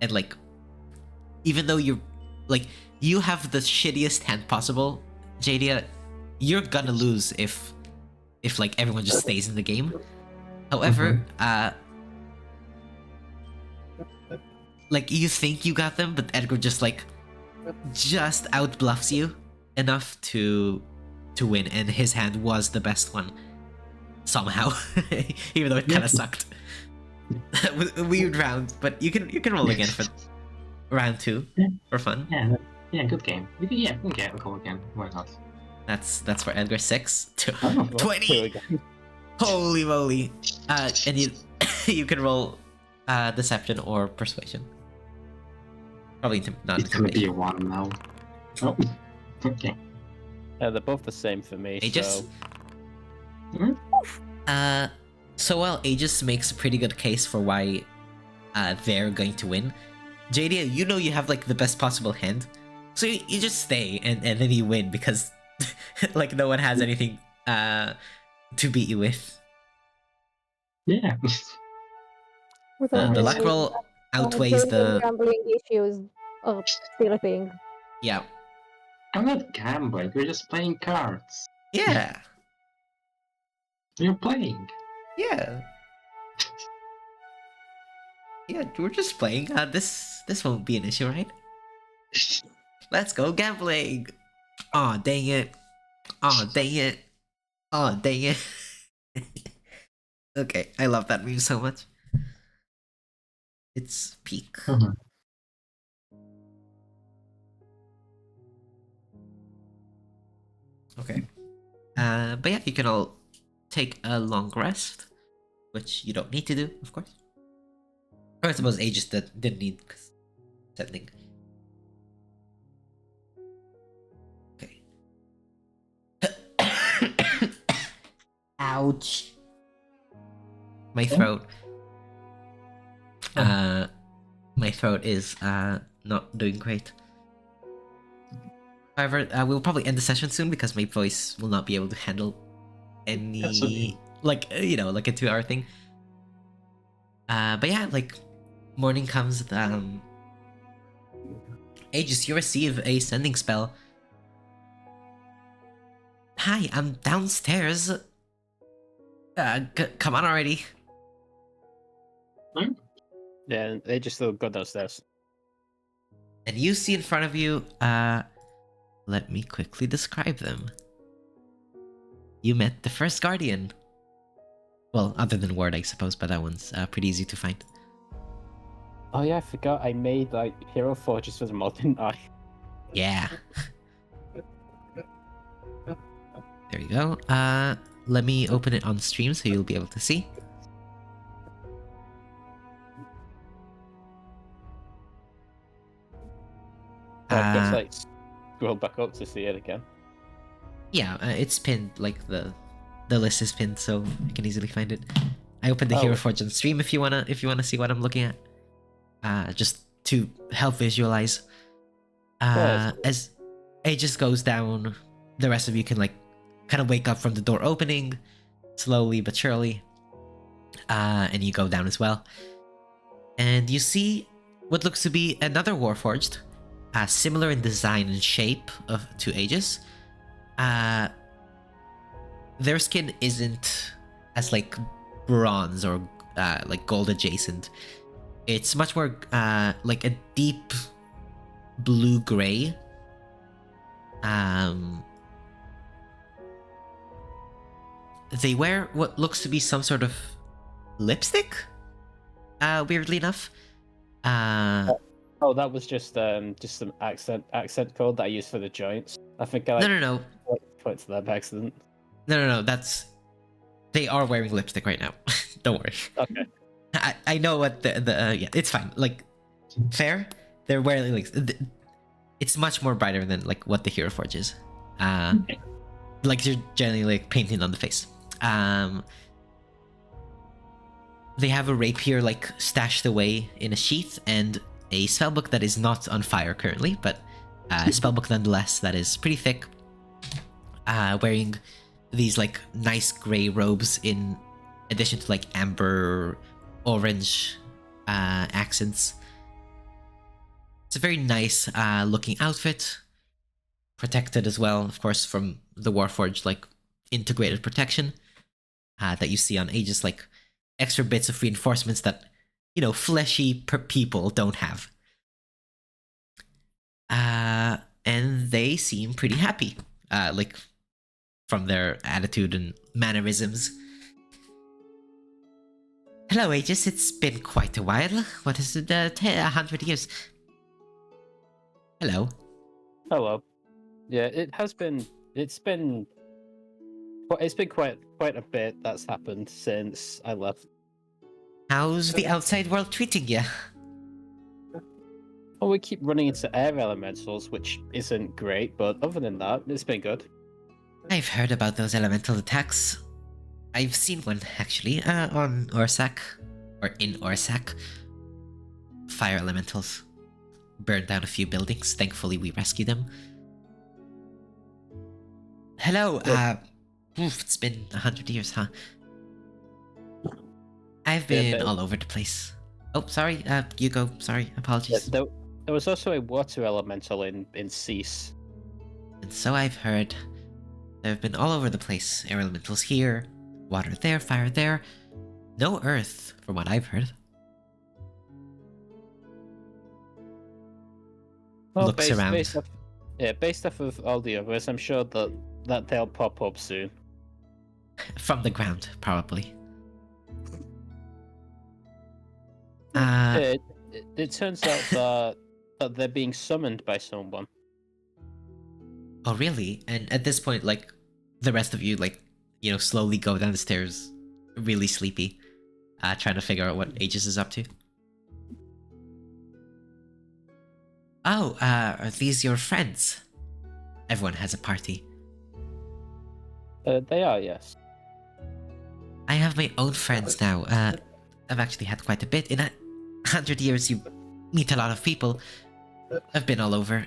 Speaker 1: and even though you have the shittiest hand possible, Jadia, you're gonna lose if everyone just stays in the game. However, you think you got them, but Edgar just out bluffs you enough to win, and his hand was the best one somehow, even though it kind of sucked. A weird round, but you can roll again for round 2 for fun.
Speaker 3: Yeah, good game. We can go again. Why not?
Speaker 1: That's for Edgar. 6 to
Speaker 3: Oh,
Speaker 1: 20. Holy moly! And you can roll deception or persuasion. Probably not
Speaker 3: It's gonna be a
Speaker 1: intimidation.
Speaker 3: 1 now. Oh, okay.
Speaker 4: They're both the same for me.
Speaker 1: Aegis?
Speaker 4: So
Speaker 1: So while Aegis makes a pretty good case for why they're going to win, Jadia, you have the best possible hand, so you just stay and then you win because no one has anything to beat you with.
Speaker 3: Yeah.
Speaker 1: The luck roll outweighs the
Speaker 2: gambling issues are still a thing.
Speaker 1: yeah.
Speaker 3: I'm not gambling. We're just playing cards.
Speaker 1: Yeah.
Speaker 3: We're playing.
Speaker 1: Yeah. Yeah, we're just playing. This won't be an issue, right? Let's go gambling. Aw, dang it. Aw, dang it. Aw, dang it. Okay, I love that meme so much. It's peak. Okay. But yeah, you can all take a long rest, which you don't need to do, of course. Or I suppose Aegis that didn't need setting. Okay. Ouch. My throat. My throat is not doing great. However, we'll probably end the session soon because my voice will not be able to handle any
Speaker 3: That's okay.
Speaker 1: like a 2-hour thing. But yeah, morning comes. Aegis, you receive a sending spell. Hi, I'm downstairs. Come on already.
Speaker 4: yeah, they just still go downstairs.
Speaker 1: And you see in front of you, let me quickly describe them. You met the first guardian. Well, other than Ward, I suppose, but that one's pretty easy to find.
Speaker 4: Oh yeah, I forgot I made hero forges for the mod, didn't I?
Speaker 1: Yeah. There you go. Let me open it on stream so you'll be able to see.
Speaker 4: I guess scroll back up to see it again.
Speaker 1: Yeah, it's pinned. The list is pinned, so I can easily find it. I opened the Hero Forge on stream if you wanna see what I'm looking at. Just to help visualize. As Aegis goes down, the rest of you can kind of wake up from the door opening, slowly but surely. And you go down as well. And you see what looks to be another Warforged, similar in design and shape to Aegis. Their skin isn't as like bronze or like gold adjacent. It's much more like a deep blue gray. They wear what looks to be some sort of lipstick. Weirdly enough.
Speaker 4: Oh, that was just some accent code that I used for the joints. I think I
Speaker 1: No.
Speaker 4: put to that by accident.
Speaker 1: No. They are wearing lipstick right now. Don't worry.
Speaker 4: Okay.
Speaker 1: I know what the yeah, it's fine. Like, fair. They're wearing like it's much more brighter than like what the Hero Forge is. Like you're generally like painting on the face. They have a rapier like stashed away in a sheath and a spellbook that is not on fire currently, but a spellbook nonetheless that is pretty thick. Wearing these like nice gray robes in addition to like amber, orange accents. It's a very nice looking outfit. Protected as well, of course, from the Warforged like integrated protection that you see on Aegis, like extra bits of reinforcements that, you know, fleshy people don't have. And they seem pretty happy, like from their attitude and mannerisms. Hello, Aegis. It's been quite a while. What is it? 100 years. Hello.
Speaker 4: Hello. Yeah, it's been quite a bit that's happened since I left.
Speaker 1: How's the outside world treating you?
Speaker 4: Well, we keep running into air elementals, which isn't great, but other than that, it's been good.
Speaker 1: I've heard about those elemental attacks. I've seen one, actually, on Orsak. Or in Orsak. Fire elementals. Burned down a few buildings. Thankfully, we rescued them. Hello, it's been 100 years, huh? I've been all over the place. Oh, sorry, you go. Sorry, apologies.
Speaker 4: There was also a water elemental in Cease.
Speaker 1: And so I've heard. They've been all over the place. Air elementals here, water there, fire there. No earth, from what I've heard.
Speaker 4: Well,
Speaker 1: Looks around.
Speaker 4: Based off of all the others, I'm sure that they'll pop up soon.
Speaker 1: From the ground, probably.
Speaker 4: It turns out that they're being summoned by someone.
Speaker 1: Oh, really? And at this point, like, the rest of you, like, you know, slowly go down the stairs, really sleepy, trying to figure out what Aegis is up to. Oh, are these your friends? Everyone has a party.
Speaker 4: They are, yes.
Speaker 1: I have my own friends now. I've actually had quite a bit. In 100 years, you meet a lot of people. I've been all over.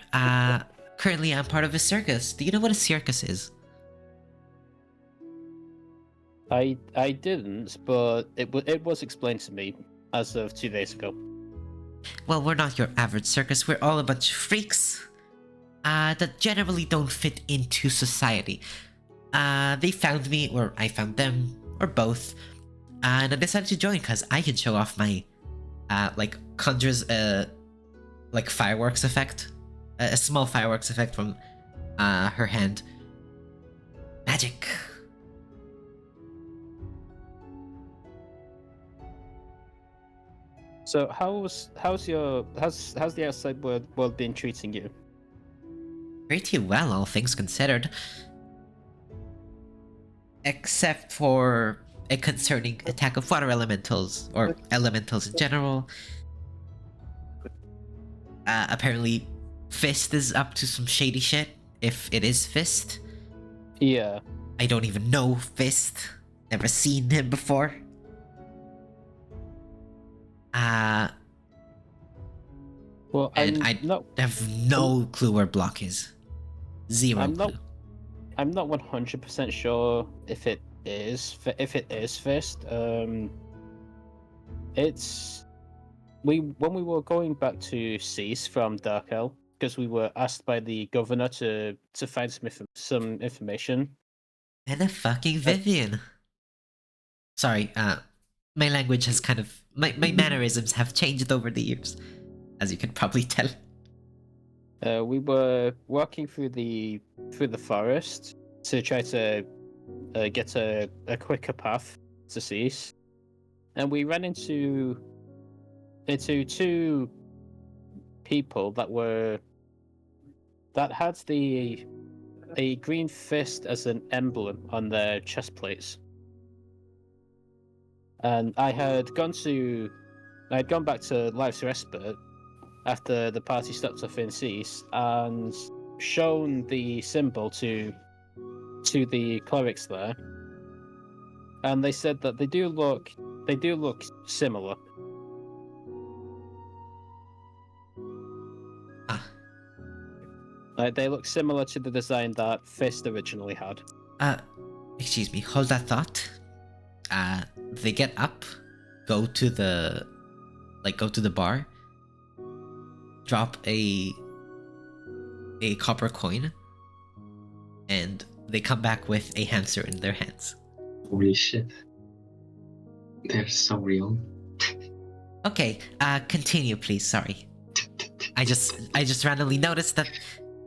Speaker 1: Currently, I'm part of a circus. Do you know what a circus is?
Speaker 4: I didn't, but it was explained to me as of 2 days ago.
Speaker 1: Well, we're not your average circus. We're all a bunch of freaks that generally don't fit into society. They found me, or I found them, or both, and I decided to join because I can show off my, like, conjures like fireworks effect, a small fireworks effect from her hand. Magic.
Speaker 4: So how's the outside world been treating you?
Speaker 1: Pretty well, all things considered. Except for a concerning attack of water elementals, or elementals in general. Apparently, Fist is up to some shady shit, if it is Fist.
Speaker 4: Yeah.
Speaker 1: I don't even know Fist. Never seen him before.
Speaker 4: Well,
Speaker 1: And I have no clue where Block is. Zero clue.
Speaker 4: I'm not 100% sure if it is Fist. It's when we were going back to Cease from Dark Hell, because we were asked by the governor to find some information.
Speaker 1: And a fucking Vivian. Sorry, my language has kind of my mannerisms have changed over the years, as you can probably tell.
Speaker 4: We were walking through the forest to try to get a quicker path to cease, and we ran into two people that had a green fist as an emblem on their chest plates. And I had gone back to Life's Respite after the party stopped off in cease and shown the symbol to the clerics there, and they said that they do look similar.
Speaker 1: Ah.
Speaker 4: They look similar to the design that Fist originally had.
Speaker 1: Excuse me, hold that thought. They get up, go to the bar, drop a copper coin, and they come back with a hamster in their hands.
Speaker 3: Holy shit. They're so real.
Speaker 1: Okay, continue please, sorry. I just randomly noticed that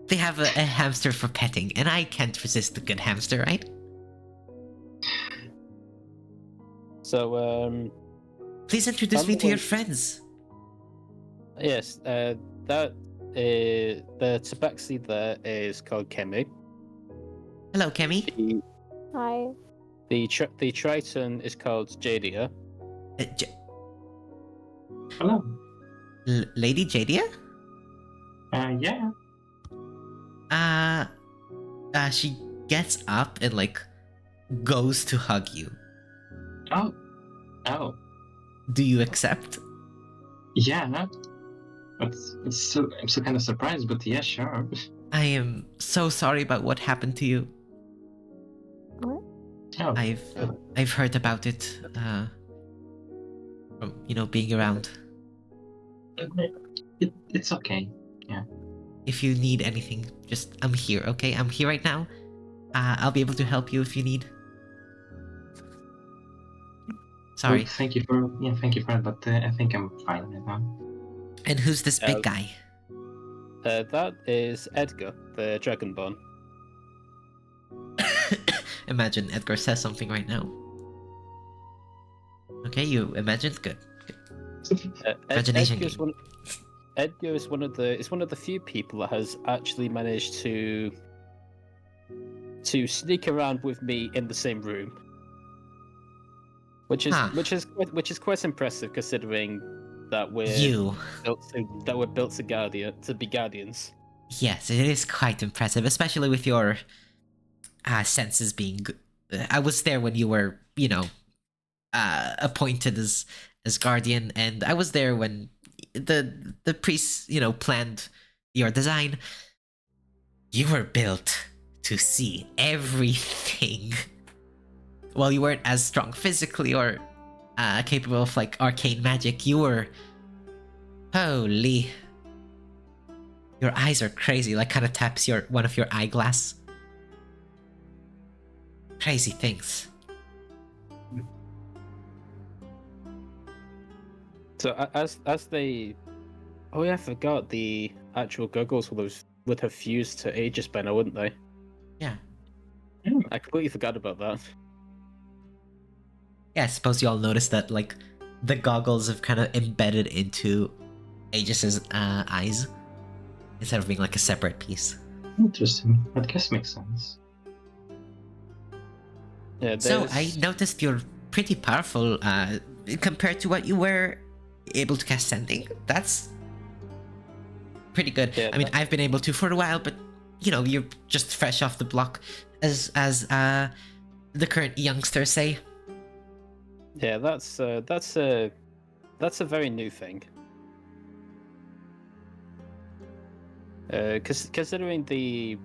Speaker 1: they have a hamster for petting, and I can't resist a good hamster, right?
Speaker 4: So,
Speaker 1: Please introduce me to your friends.
Speaker 4: yes, the tabaxi there is called Kemi.
Speaker 1: Hello, Kemi.
Speaker 2: Hi.
Speaker 4: The Triton is called Jadia.
Speaker 3: Hello.
Speaker 1: Lady Jadia?
Speaker 3: Yeah.
Speaker 1: She gets up and goes to hug you.
Speaker 3: Oh.
Speaker 1: Do you accept?
Speaker 3: Yeah. I'm still kind of surprised, but yeah, sure.
Speaker 1: I am so sorry about what happened to you.
Speaker 2: What?
Speaker 3: Oh.
Speaker 1: I've heard about it, from being around.
Speaker 3: It's okay. Yeah.
Speaker 1: If you need anything, I'm here, okay? I'm here right now. I'll be able to help you if you need. Sorry.
Speaker 3: Well, thank you for it, but I think I'm fine right now.
Speaker 1: And who's this big guy?
Speaker 4: That is Edgar, the Dragonborn.
Speaker 1: Imagine Edgar says something right now. Okay, you imagined? Good. Imagination
Speaker 4: Edgar is one of the few people that has actually managed to sneak around with me in the same room, which is quite impressive considering that we're built to be guardians.
Speaker 1: Yes, it is quite impressive, especially with your senses being good. I was there when you were, appointed as guardian, and I was there when the priests, planned your design. You were built to see everything. While you weren't as strong physically or capable of arcane magic, you were... Holy... Your eyes are crazy, kind of taps one of your eyeglass. Crazy things.
Speaker 4: So as they... Oh yeah, I forgot the actual goggles would have fused to Aegis by now, wouldn't they?
Speaker 1: Yeah.
Speaker 4: I completely forgot about that.
Speaker 1: Yeah, I suppose you all noticed that, the goggles have kind of embedded into Aegis's eyes instead of being a separate piece.
Speaker 3: Interesting. I guess makes sense.
Speaker 4: Yeah.
Speaker 1: So I noticed you're pretty powerful compared to what you were able to cast Sending. That's pretty good.
Speaker 4: Yeah,
Speaker 1: I mean, I've been able to for a while, but you're just fresh off the block, as the current youngsters say.
Speaker 4: Yeah, that's a very new thing. Considering the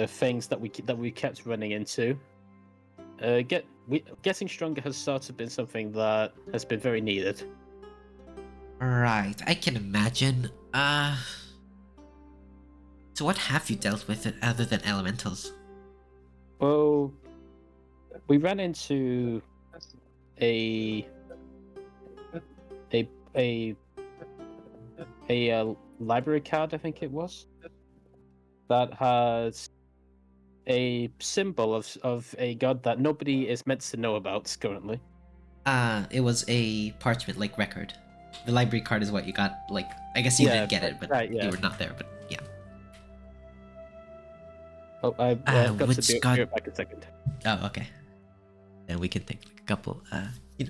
Speaker 4: things that we kept running into, getting stronger has sort of been something that has been very needed.
Speaker 1: Right, I can imagine. So what have you dealt with other than elementals?
Speaker 4: Well, we ran into a a a library card, I think it was, that has a symbol of a god that nobody is meant to know about currently.
Speaker 1: It was a parchment like record. The library card is what you got. Like, I guess you didn't get it, but
Speaker 4: right, yeah.
Speaker 1: you were not there. But yeah.
Speaker 4: Oh, I've got
Speaker 1: which
Speaker 4: to be
Speaker 1: god-
Speaker 4: right back a second.
Speaker 1: Oh, okay. Then we can take like a couple,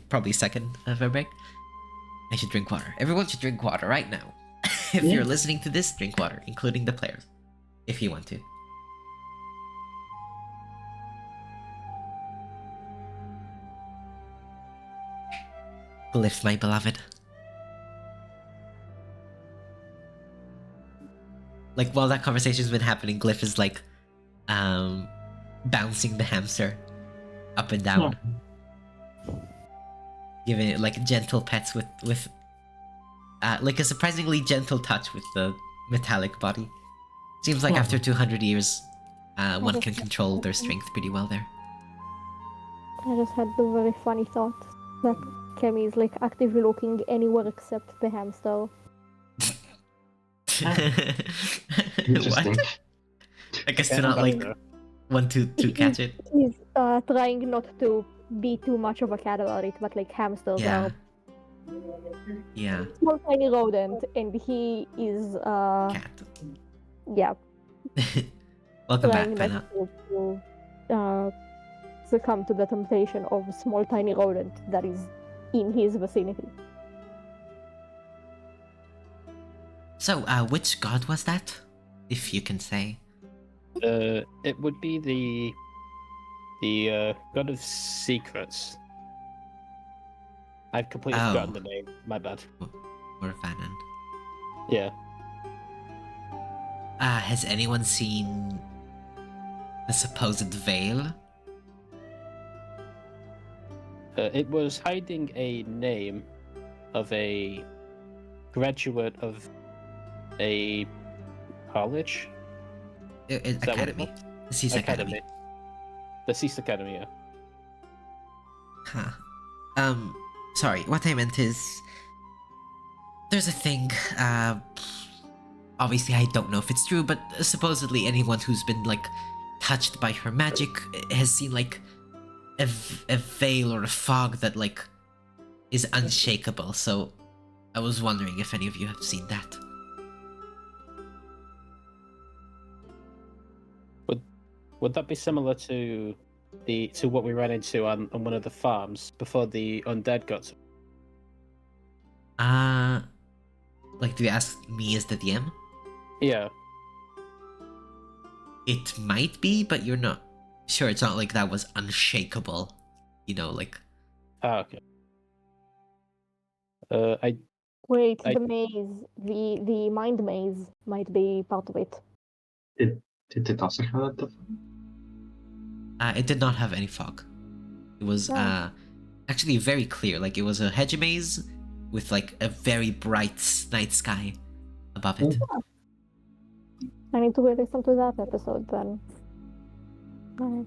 Speaker 1: probably a second of a break. I should drink water. Everyone should drink water right now. If
Speaker 3: Yeah.
Speaker 1: you're listening to this, drink water, including the players, if you want to. Glyph, my beloved. Like, while that conversation's been happening, Glyph is like, bouncing the hamster up and down, giving it like gentle pets with like a surprisingly gentle touch with the metallic body. Seems like after 200 years, one can control their strength pretty well there.
Speaker 2: I just had the very funny thought that Kemi is like actively looking anywhere except the hamster.
Speaker 3: Interesting.
Speaker 1: What? I guess to
Speaker 4: Yeah,
Speaker 1: not
Speaker 4: I'm
Speaker 1: like
Speaker 4: back there.
Speaker 1: want to catch it.
Speaker 2: He's trying not to be too much of a cat about it, but like hamsters
Speaker 1: Yeah.
Speaker 2: are
Speaker 1: Yeah.
Speaker 2: small tiny rodent, and he is
Speaker 1: Cat.
Speaker 2: yeah,
Speaker 1: Welcome back,
Speaker 2: trying
Speaker 1: Pena.
Speaker 2: not to succumb to the temptation of small tiny rodent that is in his vicinity.
Speaker 1: So, which god was that? If you can say.
Speaker 4: It would be the god of secrets. I've completely forgotten the name. My bad.
Speaker 1: Or Vanan.
Speaker 4: Yeah.
Speaker 1: Has anyone seen the supposed veil?
Speaker 4: It was hiding a name of a graduate of a college. Is that what it
Speaker 1: Academy.
Speaker 4: was?
Speaker 1: The Seas Academy.
Speaker 4: The Cease Academy, yeah.
Speaker 1: Huh. Sorry, what I meant is... There's a thing, obviously I don't know if it's true, but supposedly anyone who's been, like, touched by her magic has seen, like, a veil or a fog that, like, is unshakable, so I was wondering if any of you have seen that.
Speaker 4: Would that be similar to what we ran into on one of the farms before the undead got?
Speaker 1: Like, do you ask me as the DM?
Speaker 4: Yeah.
Speaker 1: It might be, but you're not sure. It's not like that was unshakable, you know, like...
Speaker 4: Ah, okay. I
Speaker 2: Wait, the maze, the mind maze might be part of it.
Speaker 3: Did it also have that?
Speaker 1: It did not have any fog. It was
Speaker 2: Oh.
Speaker 1: actually very clear. Like, it was a hedge maze with like a very bright night sky above it.
Speaker 2: I need to listen to that episode then.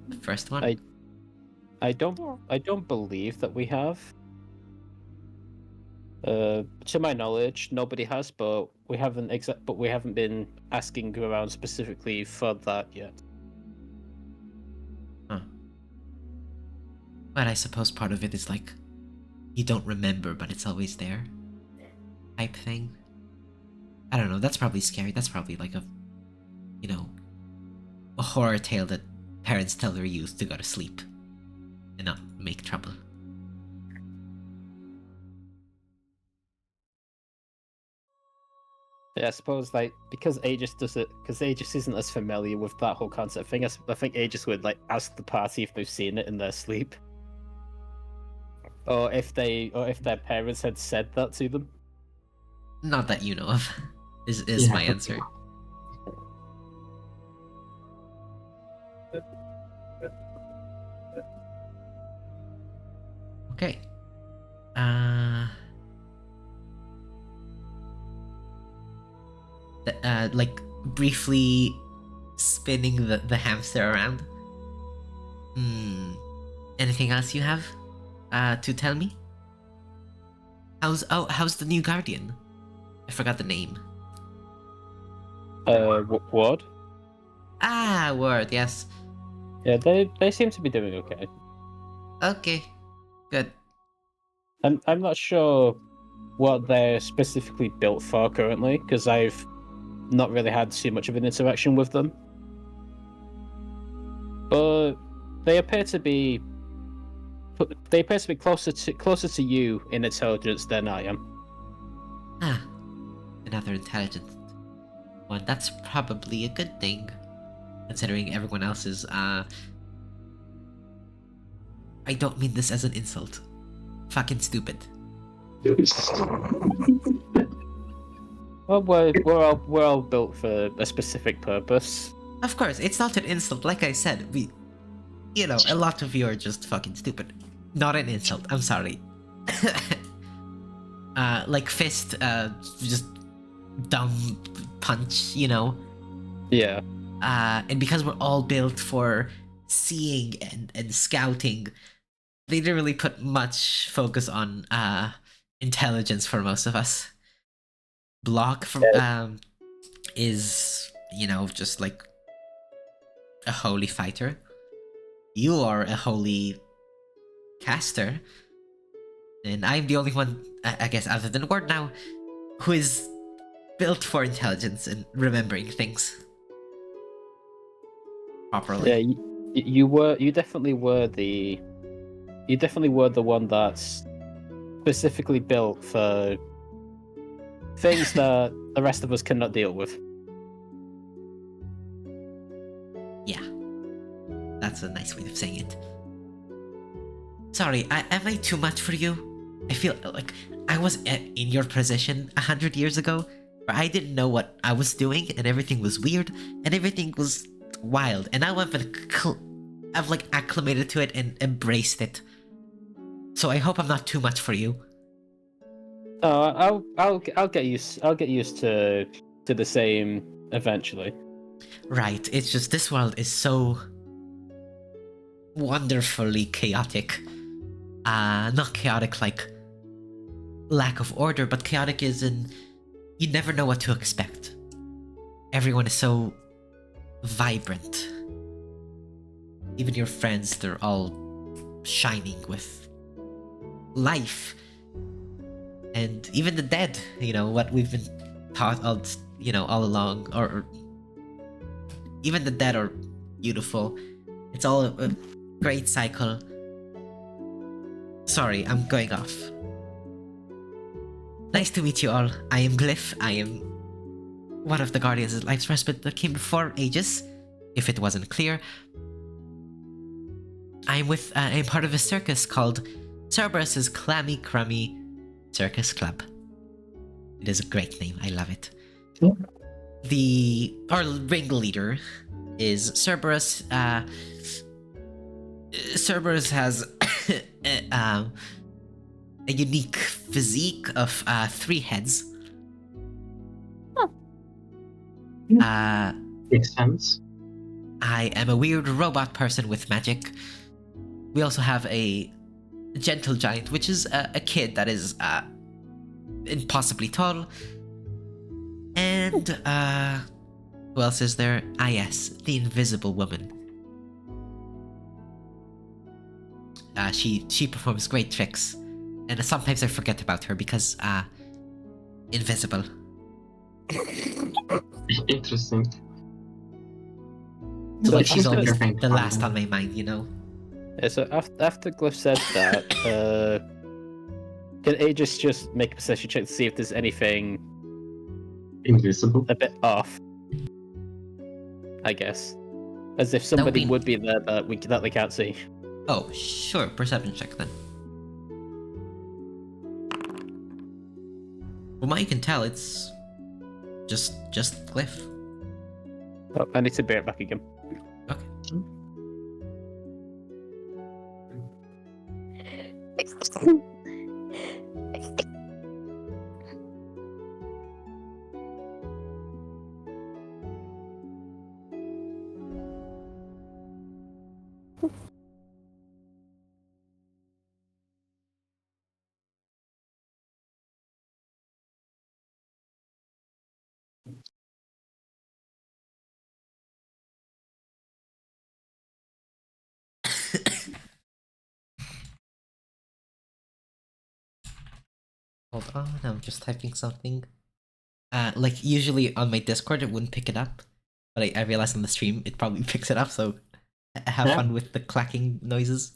Speaker 1: The first one.
Speaker 4: I don't
Speaker 2: Yeah.
Speaker 4: I don't believe that we have. To my knowledge, nobody has, but we haven't been asking around specifically for that yet.
Speaker 1: Huh. But I suppose part of it is like you don't remember, but it's always there, type thing. I don't know. That's probably scary. That's probably like a, you know, a horror tale that parents tell their youth to go to sleep and not make trouble.
Speaker 4: Yeah, I suppose like because Aegis isn't as familiar with that whole concept thing. I think Aegis would like ask the party if they've seen it in their sleep, or if their parents had said that to them.
Speaker 1: Not that you know of. Is my answer. Okay. Like briefly spinning the hamster around. Anything else you have to tell me? How's the new Guardian? I forgot the name.
Speaker 4: Ward?
Speaker 1: Ah, Word, yes.
Speaker 4: Yeah, they seem to be doing okay.
Speaker 1: Okay, good.
Speaker 4: I'm not sure what they're specifically built for currently, because I've not really had too much of an interaction with them. But they appear to be closer to you in intelligence than I am.
Speaker 1: Ah, another intelligent one. That's probably a good thing, considering everyone else is, I don't mean this as an insult. Fucking stupid.
Speaker 4: Well, we're all built for a specific purpose.
Speaker 1: Of course, it's not an insult. Like I said, a lot of you are just fucking stupid. Not an insult. I'm sorry. Like fist, just dumb punch,
Speaker 4: Yeah.
Speaker 1: And because we're all built for seeing and scouting, they didn't really put much focus on intelligence for most of us. Block from is just like a holy fighter. You are a holy caster, and I'm the only one, I guess, other than Ward now, who is built for intelligence and remembering things properly.
Speaker 4: Yeah, you definitely were the one that's specifically built for things that the rest of us cannot deal with.
Speaker 1: Yeah, that's a nice way of saying it. Sorry, am I too much for you? I feel like I was in your position 100 years ago, where I didn't know what I was doing, and everything was weird, and everything was wild, and now I've like acclimated to it and embraced it. So I hope I'm not too much for you.
Speaker 4: Oh, I'll get used to the same eventually.
Speaker 1: Right, it's just this world is so wonderfully chaotic. Not chaotic like lack of order, but chaotic is in you never know what to expect. Everyone is so vibrant. Even your friends, they're all shining with life. And even the dead, what we've been taught all along, or even the dead are beautiful. It's all a great cycle. Sorry, I'm going off. Nice to meet you all. I am Glyph. I am one of the Guardians of Life's Respite that came before Aegis, if it wasn't clear. I'm part of a circus called Cerberus's Clammy Crummy Circus Club. It is a great name. I love it. Our ringleader is Cerberus. Cerberus has a unique physique of 3 heads.
Speaker 3: Makes sense.
Speaker 1: I am a weird robot person with magic. We also have a gentle giant, which is a kid that is impossibly tall. And who else is there? Ah, yes, the Invisible Woman. She performs great tricks, and sometimes I forget about her because invisible.
Speaker 3: Interesting.
Speaker 1: So like she's
Speaker 4: after-
Speaker 1: always
Speaker 3: Everything
Speaker 1: the last
Speaker 3: fine.
Speaker 1: on my mind,
Speaker 4: Yeah, so after Glyph said that, can Aegis just make a perception check to see if there's anything
Speaker 3: Invisible.
Speaker 4: a bit off? I guess, as if somebody
Speaker 1: be-
Speaker 4: would be there that they can't see.
Speaker 1: Oh, sure, perception check then. From what you can tell, it's just Glyph.
Speaker 4: Oh, I need to bear it back again.
Speaker 1: Okay. Hold on, I'm just typing something. Like usually on my Discord it wouldn't pick it up, but I realized on the stream it probably picks it up. So have
Speaker 3: Yeah.
Speaker 1: fun with the clacking noises.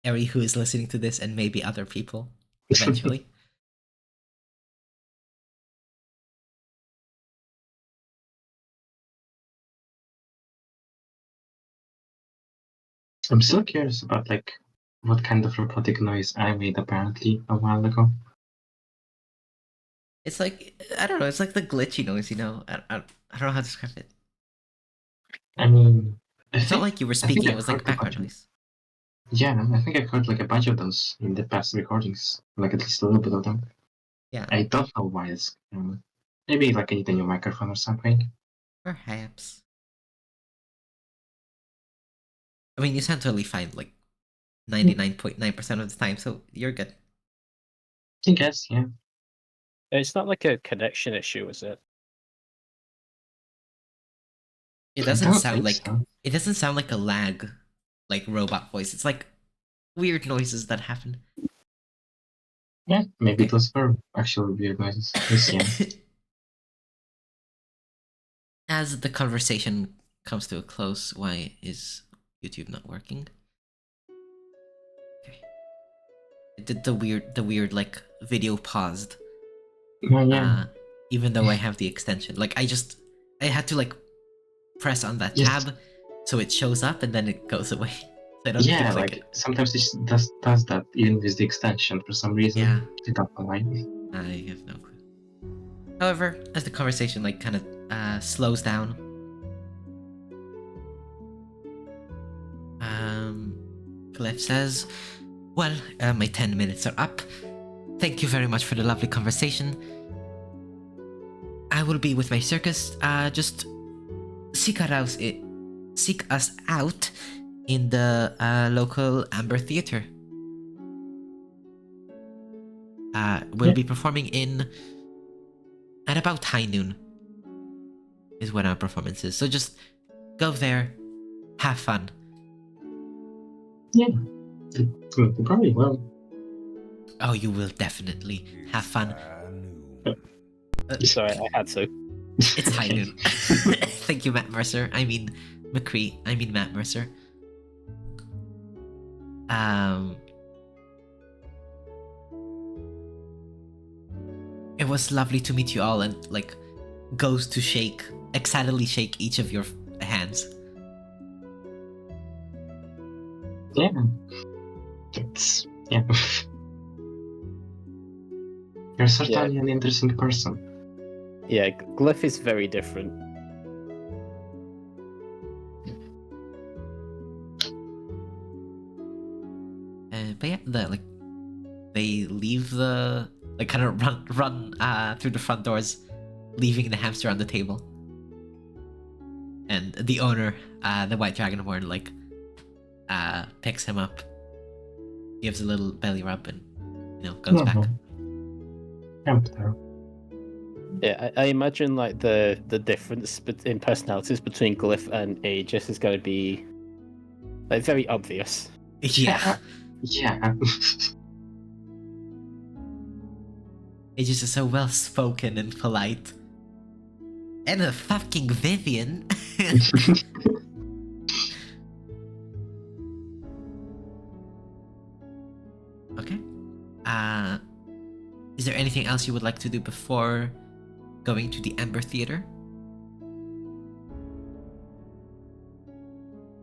Speaker 1: Eri, who is listening to this, and maybe other people eventually.
Speaker 3: I'm still curious about like what kind of robotic noise I made apparently a while ago.
Speaker 1: It's like, I don't know, it's like the glitchy noise, you know? I don't know how to describe it.
Speaker 3: I mean,
Speaker 1: It's not like you were
Speaker 3: I think
Speaker 1: speaking, it
Speaker 3: I've
Speaker 1: was
Speaker 3: heard
Speaker 1: like
Speaker 3: a bunch
Speaker 1: background
Speaker 3: of-
Speaker 1: noise.
Speaker 3: Yeah, I think I've heard like a bunch of those in the past recordings, like at least a little bit of them.
Speaker 1: Yeah,
Speaker 3: I don't know why it's maybe like I need a new microphone or something.
Speaker 1: perhaps. I mean, you sound totally fine, like 99.9% of the time, so you're good.
Speaker 3: I guess, yeah.
Speaker 4: It's not like a connection issue, is it?
Speaker 1: It
Speaker 3: I
Speaker 1: doesn't
Speaker 3: don't
Speaker 1: sound
Speaker 3: think
Speaker 1: like
Speaker 3: so.
Speaker 1: it doesn't sound like a lag, like robot voice. It's like weird noises that happen.
Speaker 3: Yeah, maybe
Speaker 1: Okay.
Speaker 3: those were actual weird noises. Yeah.
Speaker 1: As the conversation comes to a close, why is YouTube not working? Okay. It did the weird like video paused.
Speaker 3: Well, yeah.
Speaker 1: Even though I have the extension. Like I had to like press on that
Speaker 3: Yes.
Speaker 1: tab so it shows up and then it goes away. So I don't need to
Speaker 3: Yeah,
Speaker 1: click
Speaker 3: like
Speaker 1: it.
Speaker 3: sometimes it just does that even with the extension for some reason.
Speaker 1: Yeah.
Speaker 3: I don't know why.
Speaker 1: I have no clue. However, as the conversation like kind of slows down, Cliff says, "Well, my 10 minutes are up. Thank you very much for the lovely conversation. I will be with my circus. Just seek us out in the local Amber Theater. We'll be performing at about high noon is when our performance is. So just go there, have fun."
Speaker 3: Yeah, you probably will.
Speaker 1: Oh, you will definitely have fun.
Speaker 4: Sorry, I had to.
Speaker 1: It's high
Speaker 3: Okay.
Speaker 1: noon. Thank you, Matt Mercer. I mean, McCree. I mean, Matt Mercer. It was lovely to meet you all, and like goes to excitedly shake each of your hands.
Speaker 3: Yeah. Yeah. You're certainly an interesting person.
Speaker 4: Yeah, Glyph is very different.
Speaker 1: But yeah, they leave kind of run through the front doors, leaving the hamster on the table. And the owner, the white dragonborn, picks him up, gives a little belly rub, and goes back.
Speaker 4: Yeah, I imagine like the difference in personalities between Glyph and Aegis is going to be like very obvious.
Speaker 1: Yeah.
Speaker 3: Yeah.
Speaker 1: Aegis is so well spoken and polite. And a fucking Vivian. Okay. Is there anything else you would like to do before going to the Amber Theater?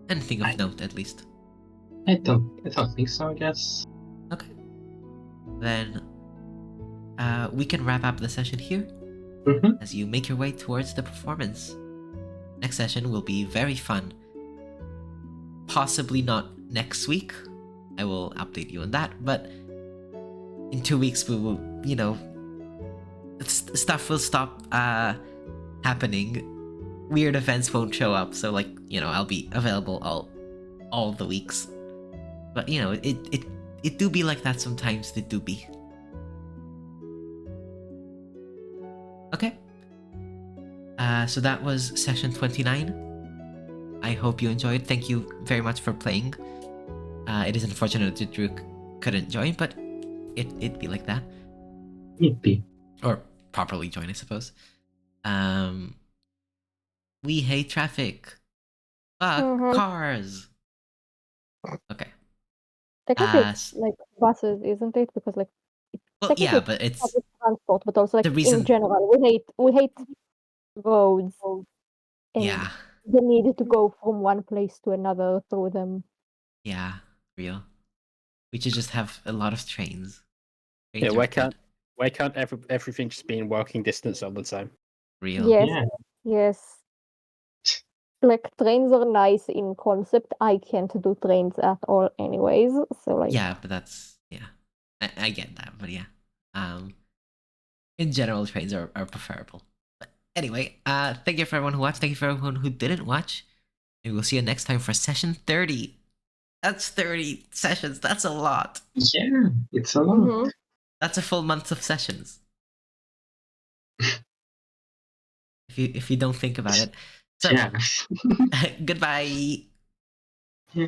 Speaker 1: Anything of note, at least.
Speaker 3: I don't think so, I guess.
Speaker 1: Okay. Then we can wrap up the session here as you make your way towards the performance. Next session will be very fun. Possibly not next week. I will update you on that, but in 2 weeks we will, stuff will stop happening. Weird events won't show up, so I'll be available all the weeks. But it do be like that sometimes. It do be. Okay. So that was session 29. I hope you enjoyed. Thank you very much for playing. It is unfortunate that Drew couldn't join, but it'd be like that.
Speaker 3: Yippee.
Speaker 1: Or properly join, I suppose. We hate traffic. Fuck
Speaker 2: Mhm.
Speaker 1: cars. Okay.
Speaker 2: Technically, it's
Speaker 1: S-
Speaker 2: like buses, isn't it? Because like
Speaker 1: well,
Speaker 2: technically
Speaker 1: yeah,
Speaker 2: it's
Speaker 1: but it's
Speaker 2: public transport, but also like
Speaker 1: the
Speaker 2: in
Speaker 1: reason.
Speaker 2: general, we hate roads and
Speaker 1: Yeah,
Speaker 2: the need to go from one place to another through them.
Speaker 1: yeah, real. We should just have a lot of trains.
Speaker 4: Yeah,
Speaker 1: Trains are good.
Speaker 4: why can't everything just be in walking distance all the time?
Speaker 1: Real.
Speaker 2: Yes,
Speaker 3: Yeah.
Speaker 2: yes. Like trains are nice in concept. I can't do trains at all, anyways. So like,
Speaker 1: Yeah, but that's yeah. I get that, but yeah. In general, trains are preferable. But anyway, thank you for everyone who watched. Thank you for everyone who didn't watch. And we'll see you next time for session 30. That's 30 sessions. That's a lot.
Speaker 3: Yeah, it's a lot.
Speaker 2: mhm.
Speaker 1: That's a full month of sessions. If you don't think about it. So
Speaker 3: Yeah.
Speaker 1: goodbye.
Speaker 3: Yeah.